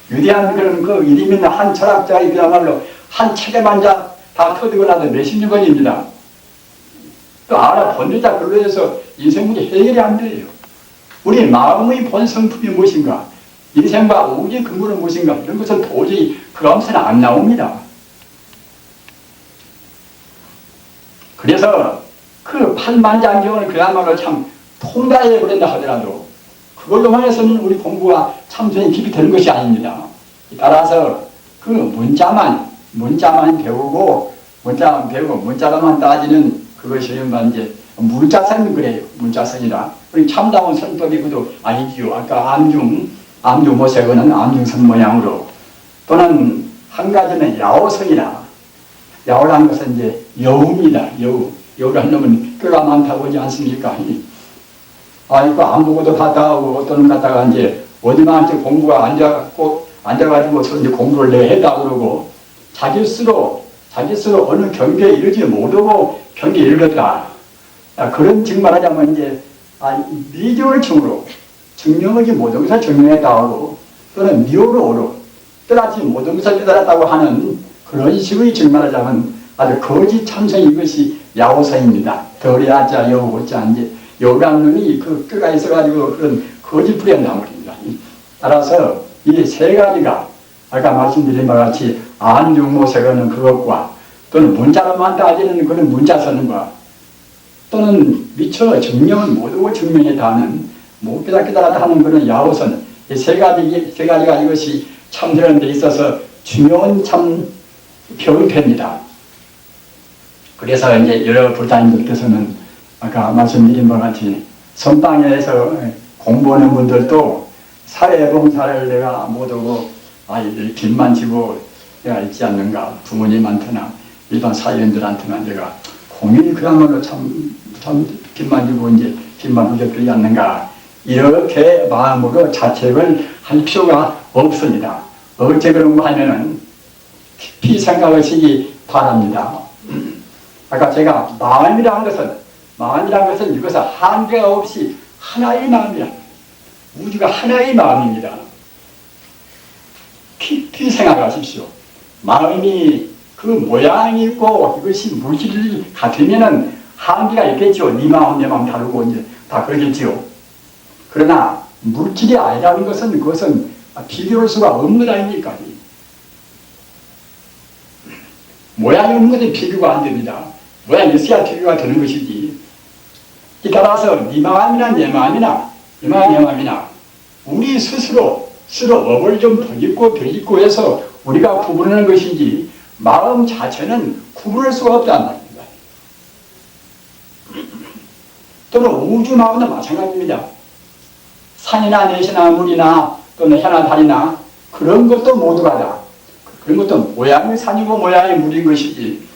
Speaker 1: 위대한 그런 이름 있는 한 철학자의 그야말로 한 책에만 다 터득을 하던 몇십 년 걸립니다. 또 알아본다자 그걸로 해서 인생 문제 해결이 안 돼요. 우리 마음의 본성품이 무엇인가? 인생과 우주의 근본은 무엇인가? 이런 것은 도저히 그 감사는 안 나옵니다. 그래서 그 판만장경을 그야말로 참 통달해 버린다 하더라도 그걸로만 해서는 우리 공부가 참선이 깊이 되는 것이 아닙니다. 따라서 그 문자만 배우고 문자로만 따지는 그것이 이제 문자선 그래요. 문자선이라. 우리 참다운 선법이 그도 아니지요. 아까 암중모색은 암중선 모양으로 또는 한 가지는 야오선이라. 야오라는 것은 이제 여우입니다. 여우라는 놈은 뼈가 많다고 하지 않습니까? 이거 안 보고도 갔다 오고 어떤 갔다가 이제 어디만 이제 공부가 앉아가지고 이제 공부를 내가 했다 그러고 자기 스스로 어느 경계에 이르지 못하고 경계에 이르렀다. 그런 즉 말하자면 이제 미조의층으로 증명하지 못한 것을 증명했다 하고 또는 미오로로 떠나지 못한 것을 깨달았다고 하는 그런 식의 즉 말하자면 아주 거짓 참선 이것이 야오사입니다. 덜이하자 여우고자 이제 여우라는 놈이 그 뼈가 있어가지고 그런 거짓 부리한 나물입니다. 따라서 이 세 가지가 아까 말씀드린 바와 같이 안중모색하는 그것과 또는 문자로만 따지는 그런 문자선과 또는 미처 증명은 못하고 증명했다 하는 못 깨달았다 하는 그런 야오선 이 세 가지가 이것이 참되는 데 있어서 중요한 참 병폐입니다. 그래서 이제 여러 불자님들께서는 아까 말씀드린 바와 같이 선방에서 공부하는 분들도 사회봉사를 내가 못하고 아이들 빚만 지고 내가 있지 않는가 부모님한테나 일반 사회인들한테나 내가 공인이 그야말로 참 빚만 주고 이제 빚만 후져들지 않는가. 이렇게 마음으로 자책을 할 필요가 없습니다. 어째 그런가 하면은 깊이 생각하시기 바랍니다. 아까 제가 마음이라는 것은 이것은 한계가 없이 하나의 마음이라. 우주가 하나의 마음입니다. 깊이 생각하십시오. 마음이 그 모양이 있고 이것이 물질이 같으면은 한계가 있겠죠. 네 마음 내 마음 다르고 이제 다 그러겠지요. 그러나 물질이 아니라는 것은 그것은 비교할 수가 없는 거 아닙니까? 모양이 없는 것은 비교가 안 됩니다. 모양이 있어야 비교가 되는 것이지. 따라서 네 마음이나 내 마음이나 내 마음이나 우리 스스로 업을 좀 덜 잊고 해서 우리가 구분하는 것이지 마음 자체는 구분할 수가 없다는 말입니다. 또는 우주 마음도 마찬가지입니다. 산이나 내시나 물이나 또는 해나 달이나 그런 것도 모두가 다 그런 것도 모양이 산이고 모양이 물인 것이지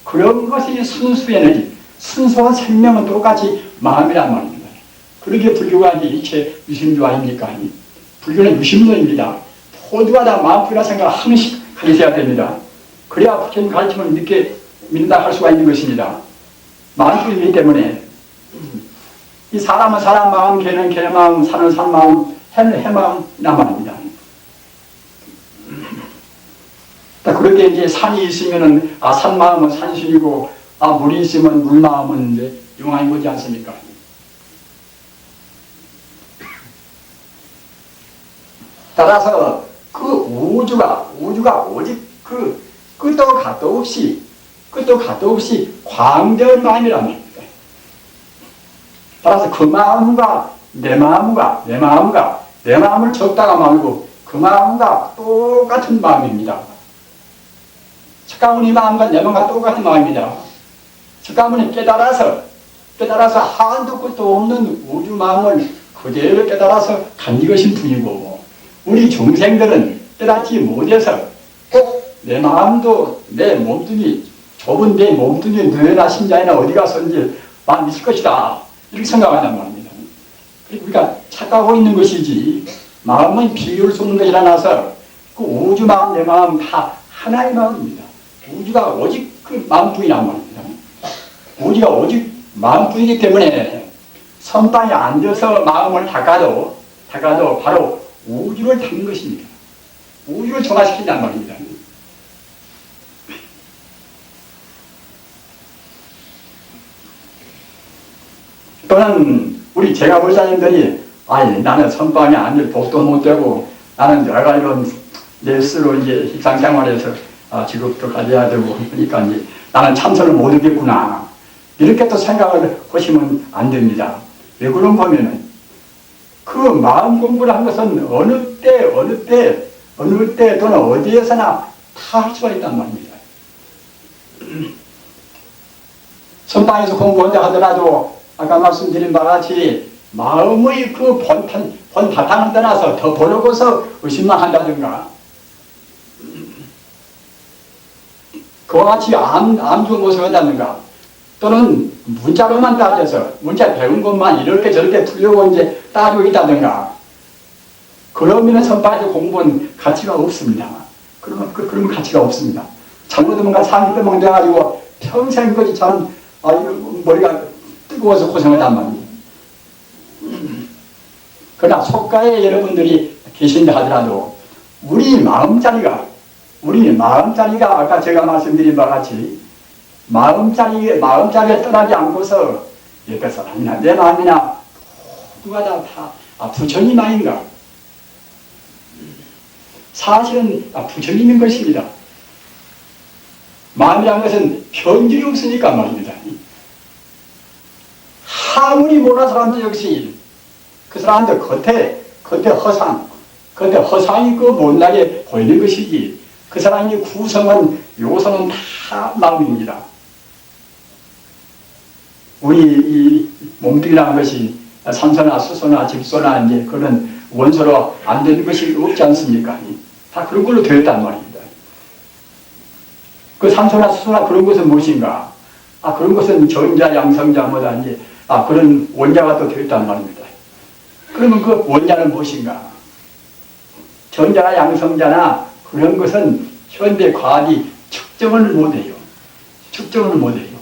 Speaker 1: 그런 것이 순수 에너지, 순수한 생명은 똑같이 마음이란 말입니다. 그렇게 불교가 이제 일체 유심조 아닙니까? 불교는 유심론입니다. 모두가 다 마음뿐이라 생각을 하나씩 가지셔야 됩니다. 그래야 부처님 가르침을 믿게 믿는다 할 수가 있는 것입니다. 마음뿐이기 때문에 이 사람은 사람 마음, 개는 개 마음, 산은 산 마음, 해는 해 마음이란 말입니다. 그렇게 이제 산이 있으면은 산 마음은 산신이고 물이 있으면 물 마음은 이제 용왕이 보지 않습니까? 따라서 그 우주가 오직 그 끝도 갓도 없이 광대한 마음이란 말입니다. 따라서 그 마음과 내 마음을 적다가 말고 그 마음과 똑같은 마음입니다. 첫가문의 마음과 내 마음과 똑같은 마음입니다. 첫가문이 깨달아서 한도 끝도 없는 우주 마음을 그대로 깨달아서 간 이것인 뿐이고 우리 중생들은 깨닫지 못해서 꼭 내 마음도 내 몸뚱이 좁은 내 몸뚱이 뇌나 심장이나 어디 가서인지 마음이 있을 것이다 이렇게 생각한단 말입니다. 우리가 착각하고 있는 것이지 마음은 비교할 수 없는 것이라 나서 그 우주 마음 내 마음 다 하나의 마음입니다. 우주가 오직 그 마음뿐이란 말입니다. 우주가 오직 마음뿐이기 때문에 선방에 앉아서 마음을 닦아도 바로 우주를 닦는 것입니다. 우주를 정화시킨단 말입니다. 또는 우리 제가 불사님들이 나는 선방에 앉을 복도 못 되고 나는 여러 가지로 내 스스로 이제 일상생활에서 직업도 가져야 되고 그러니까 이제 나는 참선을 못 하겠구나 이렇게 또 생각을 하시면 안 됩니다. 왜 그런 거면은 그 마음 공부를 한 것은 어느 때 또는 어디에서나 다 할 수가 있단 말입니다. 선방에서 공부한다 하더라도 아까 말씀드린 바와 같이 마음의 그 본 바탕을 떠나서 더 버려고서 의심만 한다든가 그와 같이 암주 모습을 한다든가 또는 문자로만 따져서 문자 배운 것만 이렇게 저렇게 풀려고 이제 따지고 있다든가 그러면 선방에서 공부는 가치가 없습니다. 그러면 가치가 없습니다. 잘못하면 뭔가 상기 빼먹 돼가지고 평생 거지 저는 머리가 뜨거워서 고생을 한 말입니다. 그러나 속가에 여러분들이 계신다 하더라도 우리 마음자리가 아까 제가 말씀드린 바와 같이 마음자리에 떠나지 않고서 옆에 사람이나 내 마음이나 누가 다 부처님 아닌가? 사실은 부처님인 것입니다. 마음이라는 것은 변질이 없으니까 말입니다. 아무리 모르는 사람도 역시 그 사람들 겉에 허상이 그 못나게 보이는 것이지 그 사람이 구성한 요소는 다 마음입니다. 우리 이 몸뚱이라는 것이 산소나 수소나 질소나 이제 그런 원소로 안 되는 것이 없지 않습니까? 다 그런 걸로 되었단 말입니다. 그 산소나 수소나 그런 것은 무엇인가? 그런 것은 전자, 양성자, 뭐다, 이제, 그런 원자가 또 되었단 말입니다. 그러면 그 원자는 무엇인가? 전자나 양성자나 그런 것은 현대 과학이 측정을 못해요. 측정을 못해요.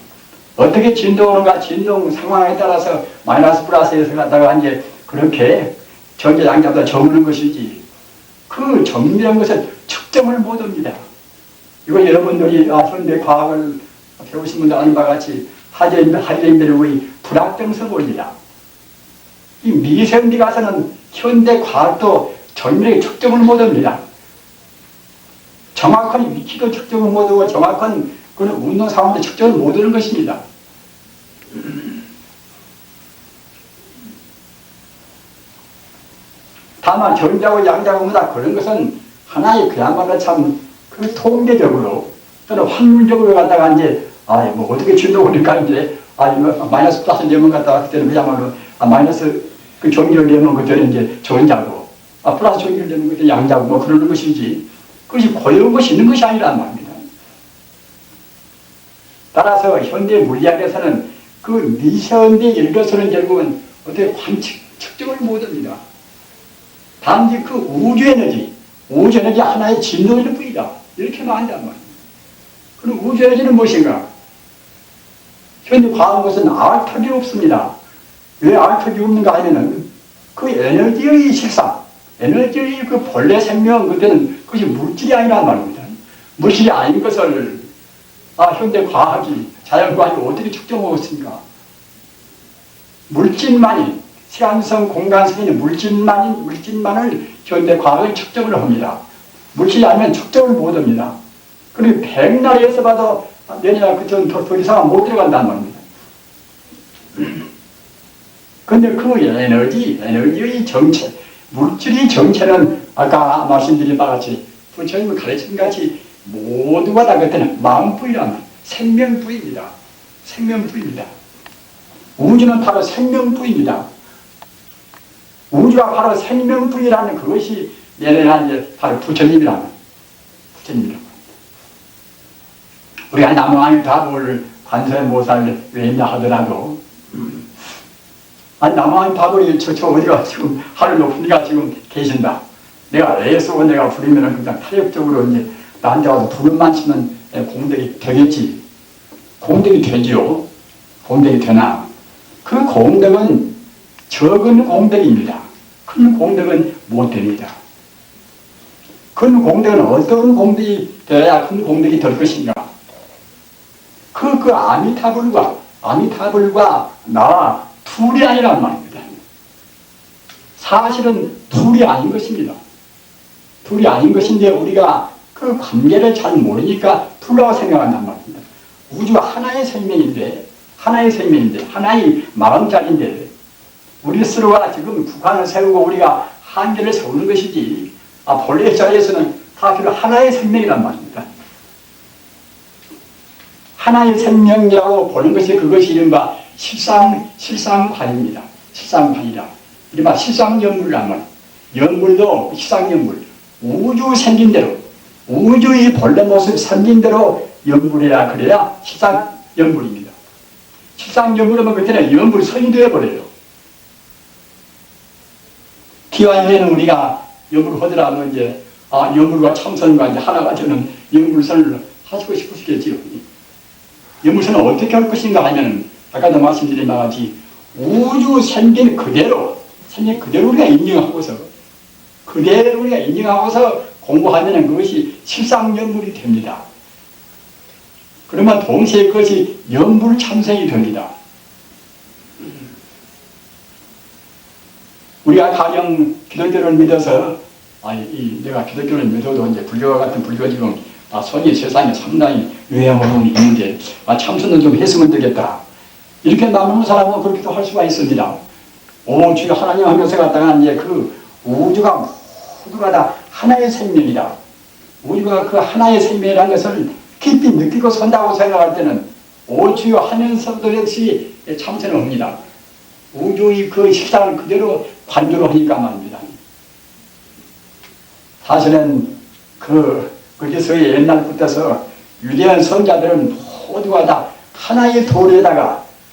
Speaker 1: 어떻게 진동하는가, 진동 상황에 따라서 마이너스 플러스에서 갖다가 이제 그렇게 전자, 양자보다 적는 것이지, 그 정밀한 것을 측정을 못합니다. 이거 여러분들이 현대 과학을 배우신 분들 아는 바와 같이 하이젠베르크의 불확정성입니다. 이 미세먼지 가서는 현대 과학도 정밀하게 측정을 못합니다. 정확한 위치도 측정을 못하고 정확한 그런 운동 상황도 측정을 못하는 것입니다. 다만 전자고 양자고 뭐다 그런 것은 하나의 그야말로 참 그 통계적으로 또는 확률적으로 갖다가 이제 뭐 어떻게 진동하니까 이제 이거 마이너스 플러스 되면 갖다가 그때는 그야말로 마이너스 그 전기를 내면 그때는 이제 전자고 플러스 전기를 내면 그때 양자고 뭐 그러는 것이지, 그것이 고여운 것이 있는 것이 아니란 말입니다. 따라서 현대 물리학에서는 그 미세먼지에 이르러서는 결국은 어떻게 측정을 못합니다. 단지 그 우주 에너지 하나의 진동일 뿐이다, 이렇게 말한단 말입니다. 그럼 우주 에너지는 무엇인가? 현재 과학은 것은 알턱이 없습니다. 왜 알턱이 없는가 하면은 그 에너지의 실상, 에너지의 그 본래 생명, 그때는 그것이 물질이 아니란 말입니다. 물질이 아닌 것을 현대 과학이, 자연과학이 어떻게 측정하고 있습니까? 물질만이, 시간성, 공간성이 있는 물질만을 현대 과학은 측정을 합니다. 물질이 아니면 측정을 못합니다. 그리고 백날에서 봐도 내년에 더 이상은 못 들어간단 말입니다. 그런데 그 에너지의 정체, 물질의 정체는 아까 말씀드린 바와 같이 부처님이 가르친 같이 모두가 다 그때는 마음부이란 생명부입니다. 생명부입니다. 우주는 바로 생명부입니다. 우주가 바로 생명부이라는 그것이 내려난 이제 바로 부처님이라는 부처님이라고. 우리가 남왕의 답을 관세모살 외인다 하더라도 남왕의 답을 저 어디가 지금 하늘 높은 데가 지금 계신다. 내가 애쓰고 내가 부리면은 그냥 타협적으로 이제 나한테 와서 부름만 치면 공덕이 되겠지. 공덕이 되지요. 공덕이 되나? 그 공덕은 적은 공덕입니다. 큰 공덕은 못 됩니다. 큰 공덕은 어떤 공덕이 되어야 큰 공덕이 될 것인가? 그 아미타불과 나와 둘이 아니란 말입니다. 사실은 둘이 아닌 것입니다. 둘이 아닌 것인데 우리가 그 관계를 잘 모르니까 둘라고 생각한단 말입니다. 우주가 하나의 생명인데, 하나의 마음자리인데, 우리 스스로가 지금 국한을 세우고 우리가 한계를 세우는 것이지, 본래 자리에서는 다 그 하나의 생명이란 말입니다. 하나의 생명이라고 보는 것이 그것이 이른바 실상관입니다. 실상관이라. 이른바 실상연물이란 말. 연물도 실상연물. 우주 생긴 대로, 우주의 본래 모습 생긴 대로 연물이라 그래야 실상연물입니다. 실상연물이면 그때는 연물이 성이 되어버려요. 기왕에는 우리가 연물을 하더라도 이제, 연물과 참선과 이제 하나가 되는 연물선을 하시고 싶으시겠지요. 연물선은 어떻게 할 것인가 하면은, 아까도 말씀드린 바와 같이, 우주 생긴 그대로 우리가 인정하고서, 공부하면은 그것이 실상연물이 됩니다. 그러면 동시에 그것이 연물 참선이 됩니다. 우리가 가령 기독교를 믿어서, 내가 기독교를 믿어도 이제 불교와 같은 불교 지금, 손이 세상에 상당히 유행하고 있는데, 참선은 좀 했으면 되겠다. 이렇게 나누는 사람은 그렇게도 할 수가 있습니다. 주여 하나님 하면서 갖다가 이제 그 우주가 모두가 다 하나의 생명이다. 우주가 그 하나의 생명이라는 것을 깊이 느끼고 선다고 생각할 때는 주여 하면서도 역시 참선을 합니다. 우주의 그 실상을 그대로 관조로 하니까 말입니다. 사실은 그리스도의 옛날부터서 유대한 선자들은 모두가 다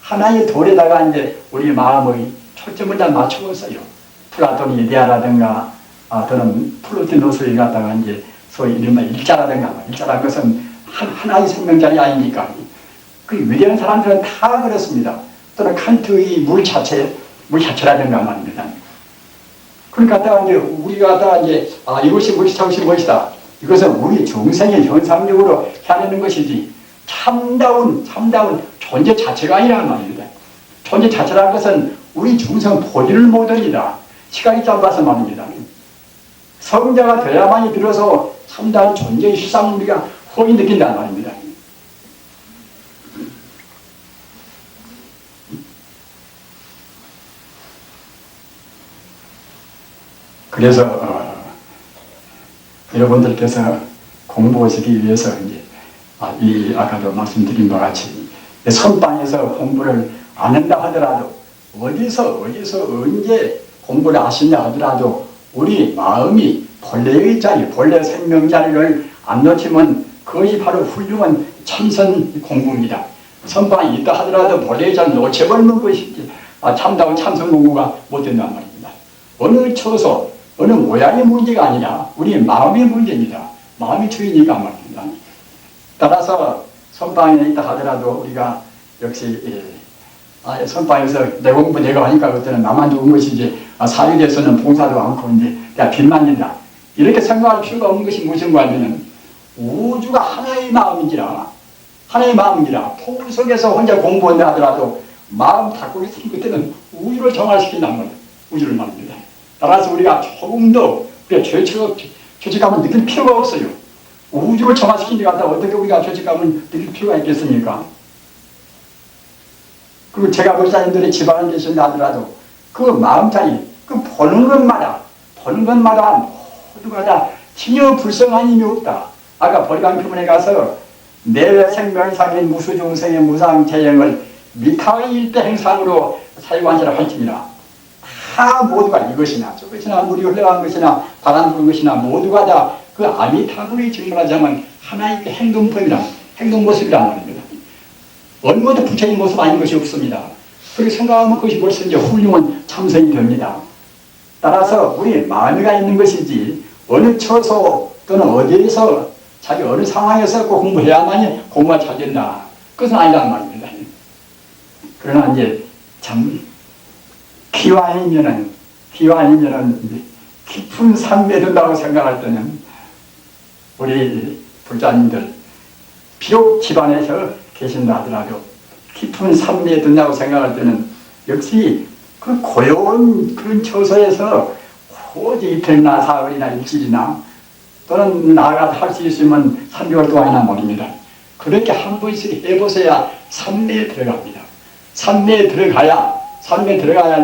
Speaker 1: 하나의 돌에다가 이제 우리 마음의 초점을 다 맞추었어요. 플라톤의 이데아라든가 또는 플루티노스를 갖다가 이제 소위 이른바 일자라든가, 일자라는 것은 하나의 생명자리 아닙니까? 그 위대한 사람들은 다 그렇습니다. 또는 칸트의 물 자체라든가 말입니다. 그러니까 갖다가 이제 우리가 갖다가 이제 이것이 무엇이 저것이 무엇이다. 이것은 우리 중생의 현상력으로 해내는 것이지 참다운 존재 자체가 아니라는 말입니다. 존재 자체라는 것은 우리 중생 본인을 못합니다. 시간이 짧아서 말입니다. 성자가 되어야만이 비로소 참다운 존재의 실상을 우리가 호히 느낀다는 말입니다. 그래서 여러분들께서 공부하시기 위해서 이제 아까도 말씀드린 바와 같이 선방에서 공부를 안 한다 하더라도 어디서 언제 공부를 하시냐 하더라도 우리 마음이 본래의 자리, 본래 생명자리를 안 놓치면 그것이 바로 훌륭한 참선 공부입니다. 선방이 있다 하더라도 본래의 자리를 놓쳐버리는 것이지 참다운 참선 공부가 못 된단 말입니다. 어느 처소, 어느 모양의 문제가 아니라 우리 마음의 문제입니다. 마음이 주인이니까 말입니다. 따라서 선방에 있다 하더라도 우리가 역시 선방에서 내 공부 내가 하니까 그때는 나만 좋은 것이지 사유에서는 봉사도 않고 이제 내가 빚만 진다 이렇게 생각할 필요가 없는 것이 무엇인가 하면은 우주가 하나의 마음인지라 포 속에서 혼자 공부한다 하더라도 마음 닫고 있으면 그때는 우주를 정화시킨단 말이에요. 우주를 말입니다. 따라서 우리가 조금도 죄책감을 느낄 필요가 없어요. 우주를 정화시킨 데 갖다 어떻게 우리가 죄책감을 느낄 필요가 있겠습니까? 그리고 제가 목사님들이 집안에 계신다 하더라도 그 마음차이, 그 보는 것마다 모두가 다 전혀 불성한 힘이 없다. 아까 버리간 표문에 가서 내외 생명상인 무수중생의 무상재행을 미타의 일대 행상으로 사유한자라 할지니라. 다 모두가 이것이나 저것이나 물이 흘러간 것이나 바람 부는 것이나 모두가 다 그 아미타불이 증언하자면 하나의 행동법이라 행동 모습이란 말입니다. 어느 것도 부처님 모습 아닌 것이 없습니다. 그렇게 생각하면 그것이 벌써 이제 훌륭한 참선이 됩니다. 따라서 우리 마음이가 있는 것이지 어느 처소 또는 어디에서 자기 어느 상황에서 꼭 공부해야만이 공부가 잘 된다. 그것은 아니란 말입니다. 그러나 이제 참 기왕이면은 깊은 산매에 든다고 생각할 때는 우리 불자님들 비록 집안에서 계신다 하더라도 깊은 산매에 든다고 생각할 때는 역시 그 고요한 그런 처소에서 오직 이틀이나 사흘이나 일주일이나 또는 나아가 할 수 있으면 3개월 동안이나 말입니다. 그렇게 한 번씩 해보셔야 산매에 들어갑니다. 산매에 들어가야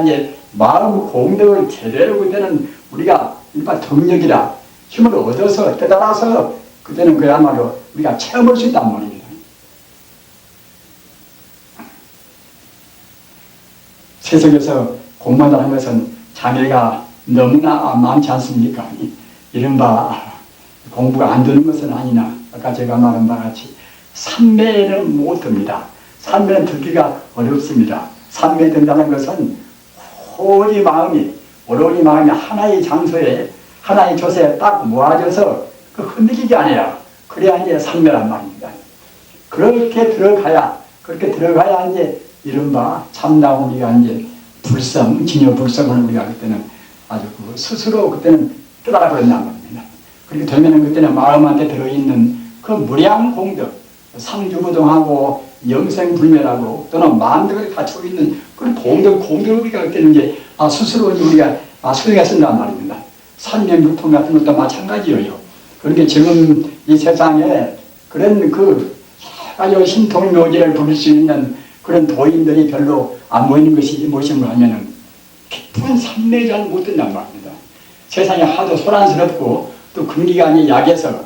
Speaker 1: 이제 마음 공덕을 제대로 그때는 우리가 일반 정력이라 힘을 얻어서 깨달아서 그때는 그야말로 우리가 체험할 수 있단 말입니다. 세상에서 공부한다는 것은 장애가 너무나 많지 않습니까? 이른바 공부가 안 되는 것은 아니나 아까 제가 말한 바와 같이 산매는 못 듭니다. 산매는 듣기가 어렵습니다. 산매에 든다는 것은 오로지 마음이 하나의 장소에 하나의 조세에 딱 모아져서 그 흔들리지 않아야 그래야 이제 산매란 말입니다. 그렇게 들어가야 이제 이른바 참다운 우리가 이제 진여 불성을 우리가 그때는 아주 스스로 그때는 깨달아버린단 말입니다. 그렇게 되면은 그때는 마음한테 들어있는 그 무량 공덕, 상주부동하고 영생불멸하고 또는 만덕을 갖추고 있는 그 공덕을 우리가 그때는 이제 스스로 우리가 수행해 쓴단 말입니다. 산명불통 같은 것도 마찬가지예요. 그렇게 지금 이 세상에 그런 아주 신통묘지를 부를 수 있는 그런 도인들이 별로 안 보이는 것이 무엇인가 하면은 깊은 산매를 못 든단 말입니다. 세상에 하도 소란스럽고 또 근기관이 약해서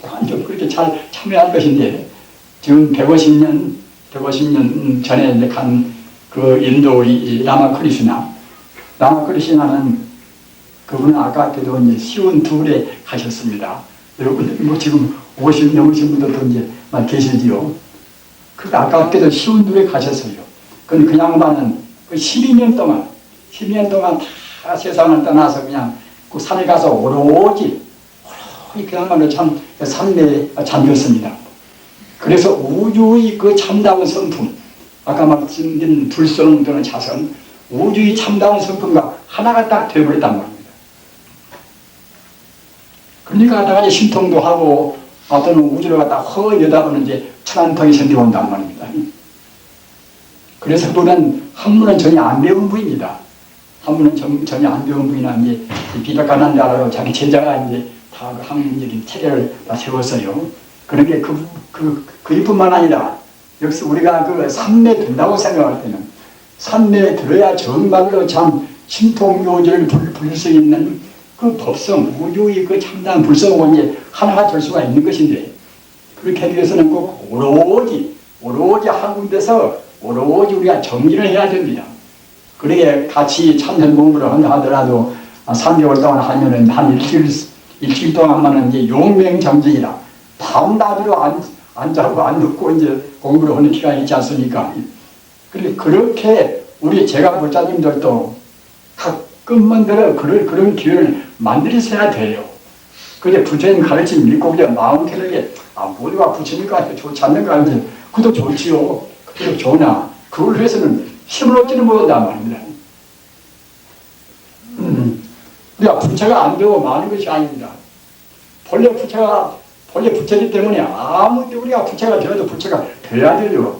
Speaker 1: 완전 그렇게 잘 참여할 것인데 지금 150년 전에 간 그 인도의 라마크리시나는 그분은 아까도 이제 시운 둘에 가셨습니다. 여러분들 지금 50 넘으신 분들도 이제 계시지요. 그 아깝게도 시운들에 가셨어요. 그 양반은 그 12년 동안 다 세상을 떠나서 그냥 그 산에 가서 오로지 그 양반은 참 산내에 잠겼습니다. 그래서 우주의 그 참다운 성품, 아까 말씀드린 불성 또는 자성, 우주의 참다운 성품과 하나가 딱 되어버렸단 말입니다. 그러니까 나가지 신통도 하고 어떤 우주를 갖다 허여다보는 이제 천안통이 생겨온단 말입니다. 그래서 그분은 학문은 전혀 안 배운 분입니다. 학문은 전혀 안 배운 분이나 이제 비박한한 나라로 자기 제자가 이제 다 그 학문적인 체계를 다 세웠어요. 그러게 그뿐만 아니라 역시 우리가 그 산매에 든다고 생각할 때는 산매에 들어야 정말로 참 신통요지를 부릴 수 있는 그 법성, 우주의 그 참다한 불성원이 하나가 될 수가 있는 것인데, 그렇게 하기 위해서는 꼭 오로지 한 군데서 오로지 우리가 정진을 해야 됩니다. 그러게 같이 참선 공부를 한다 하더라도 3개월 동안 하면은 한 일주일 동안만은 이제 용맹정진이라 밤낮으로 안 자고 안 듣고 이제 공부를 하는 기간이 있지 않습니까? 그렇게 제가 불자님들도 가끔만 그런 기회를 만들어야 돼요. 그게 부처님 가르침 믿고 그냥 마음 편하게 모두가 부처님과 좋지 않는가 하는데 그것도 좋지요. 그래도 좋으나 그걸 위해서는 힘을 얻지는 못한단 말입니다. 우리가 부처가 안 되고 많은 것이 아닙니다. 본래 부처이기 때문에 아무리 우리가 부처가 되어도 부처가 돼야 되죠.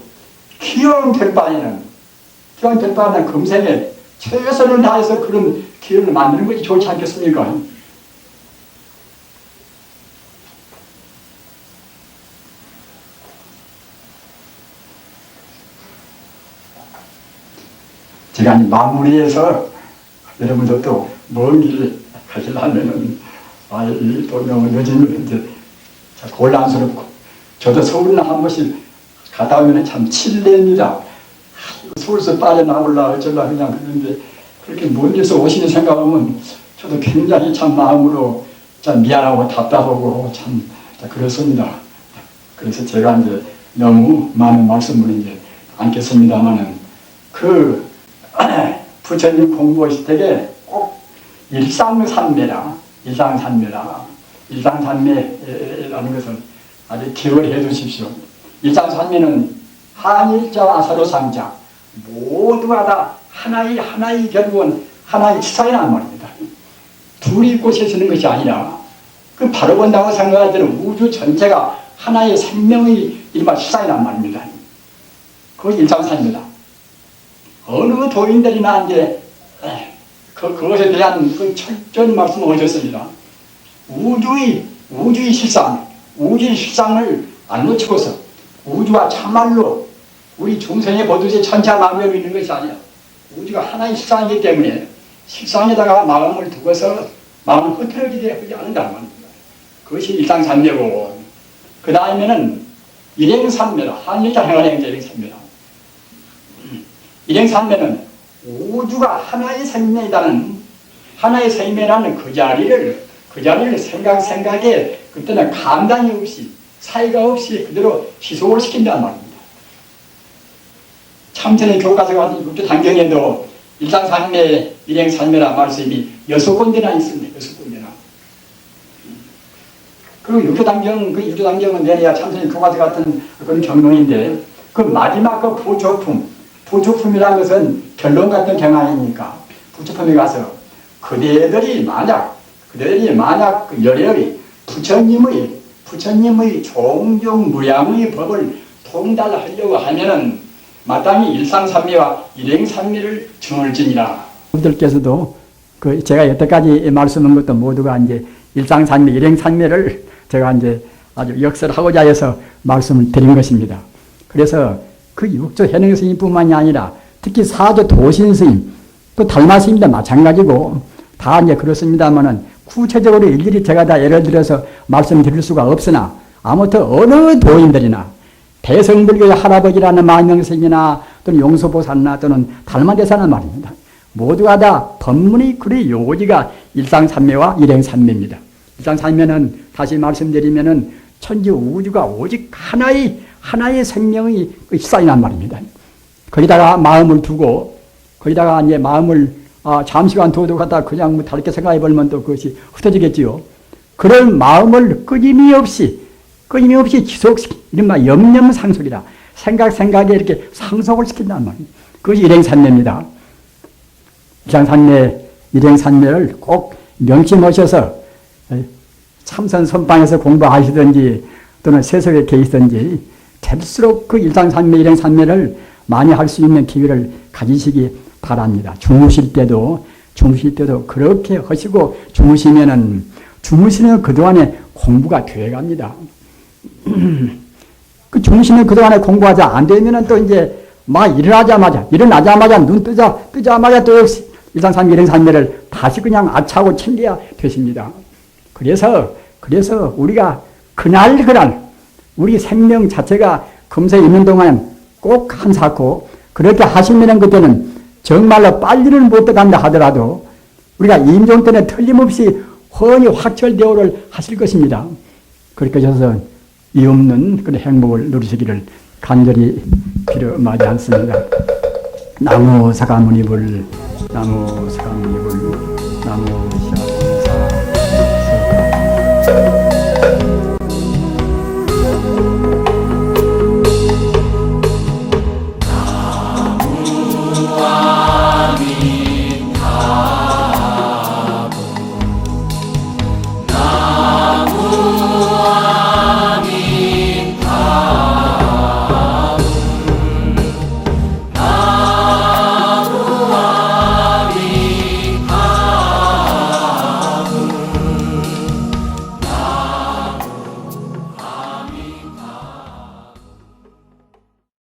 Speaker 1: 기왕 될 바에는 금생에 최선을 다해서 그런 기회를 만드는 것이 좋지 않겠습니까? 제가 마무리해서 여러분도 또 먼 길 가시려면은 또 너무 늦으면 이제 곤란스럽고, 저도 서울에 한 번씩 갔다 오면 참 칠례입니다. 서울에서 빠져나올라 어쩌려 그냥 그런데 그렇게 먼 데서 오시는 생각하면 저도 굉장히 참 마음으로 참 미안하고 답답하고 참 그렇습니다. 그래서 제가 이제 너무 많은 말씀을 이제 않겠습니다만은 부처님 공부하실 때에 꼭 일상산매라는 것을 아주 기억을 해 두십시오. 일상산매는 한일자 아사로상자 모두가 다 하나의 결국은 하나의 치사이란 말입니다. 둘이 있고 세시는 것이 아니라 그 바로 본다고 생각할 때는 우주 전체가 하나의 생명의 일반 치사이란 말입니다. 그것이 일상산매다. 어느 도인들이나 이제 그것에 대한 그 철저한 말씀을 하셨습니다. 우주의 실상을 안 놓치고서 우주가 참말로 우리 중생의 보듯이 천차만별로 있는 것이 아니라 우주가 하나의 실상이기 때문에 실상에다가 마음을 두고서 마음을 흐트러지게 하지 않는다는 말입니다. 그것이 일상산매고, 그 다음에는 일행산매다. 한일자 행한행자 일행산매다. 일행산매는 우주가 하나의 생명이라는, 하나의 생명이라는 그 자리를 생각에 그때는 감당이 없이 사이가 없이 그대로 희소를 시킨다는 말입니다. 참선의 교과서 같은 육조단경에도 일상산매, 일행산매라는 말씀이 6군데나 있습니다. 6군데나. 그리고 육조단경은 내내야 참선의 교과서 같은 그런 경론인데, 그 마지막 그 부조품이라는 것은 결론 같은 경향이니까 부조품에 가서 그대들이 만약 그 열애의 부처님의 종종 무량의 법을 통달하려고 하면은 마땅히 일상산매와 일행산매를 증을지니라. 여러분들께서도 제가 여태까지 말씀한 것도 모두가 이제 일상산매, 일행산매를 제가 이제 아주 역설하고자 해서 말씀을 드린 것입니다. 그래서 그 육조 현행 스님뿐만이 아니라 특히 사조 도신 스님, 또 달마 스님도 마찬가지고 다 이제 그렇습니다만은 구체적으로 일일이 제가 다 예를 들어서 말씀드릴 수가 없으나 아무튼 어느 도인들이나 대성불교의 할아버지라는 만명스님이나 또는 용서보살이나 또는 달마대사는 말입니다. 모두가 다 법문의 그의 요지가 일상산매와 일행산매입니다. 일상산매는 다시 말씀드리면은 천지 우주가 오직 하나의 생명이 쌓이란 말입니다. 거기다가 마음을 두고 거기다가 이제 마음을 잠시간 둬도 갖다 그냥 뭐 다르게 생각해 보면 또 그것이 흩어지겠지요. 그런 마음을 끊임없이 지속시키 이른바 염념상속이라 생각에 이렇게 상속을 시킨단 말입니다. 그것이 일행산매입니다. 일행산매를 꼭 명심하셔서 참선 선방에서 공부하시든지 또는 세속에 계시든지 될수록 그 일행산매를 많이 할 수 있는 기회를 가지시기 바랍니다. 주무실 때도 그렇게 하시고 주무시면 그동안에 공부가 되어갑니다. 그 주무시면 그동안에 공부하자 안 되면은 또 이제 막 일어나자마자 눈 뜨자마자 또 역시 일상산매 일행산매를 다시 그냥 아차하고 챙겨야 되십니다. 그래서 우리가 그날 우리 생명 자체가 금세 있는 동안 꼭 한사코 그렇게 하시면은 그때는 정말로 빨리는 못 들어간다 하더라도 우리가 임종 때는 틀림없이 훤히 확철대오를 하실 것입니다. 그렇게 하셔서 이 없는 그런 행복을 누리시기를 간절히 빌어마지 않습니다. 나무 사가모니불 나무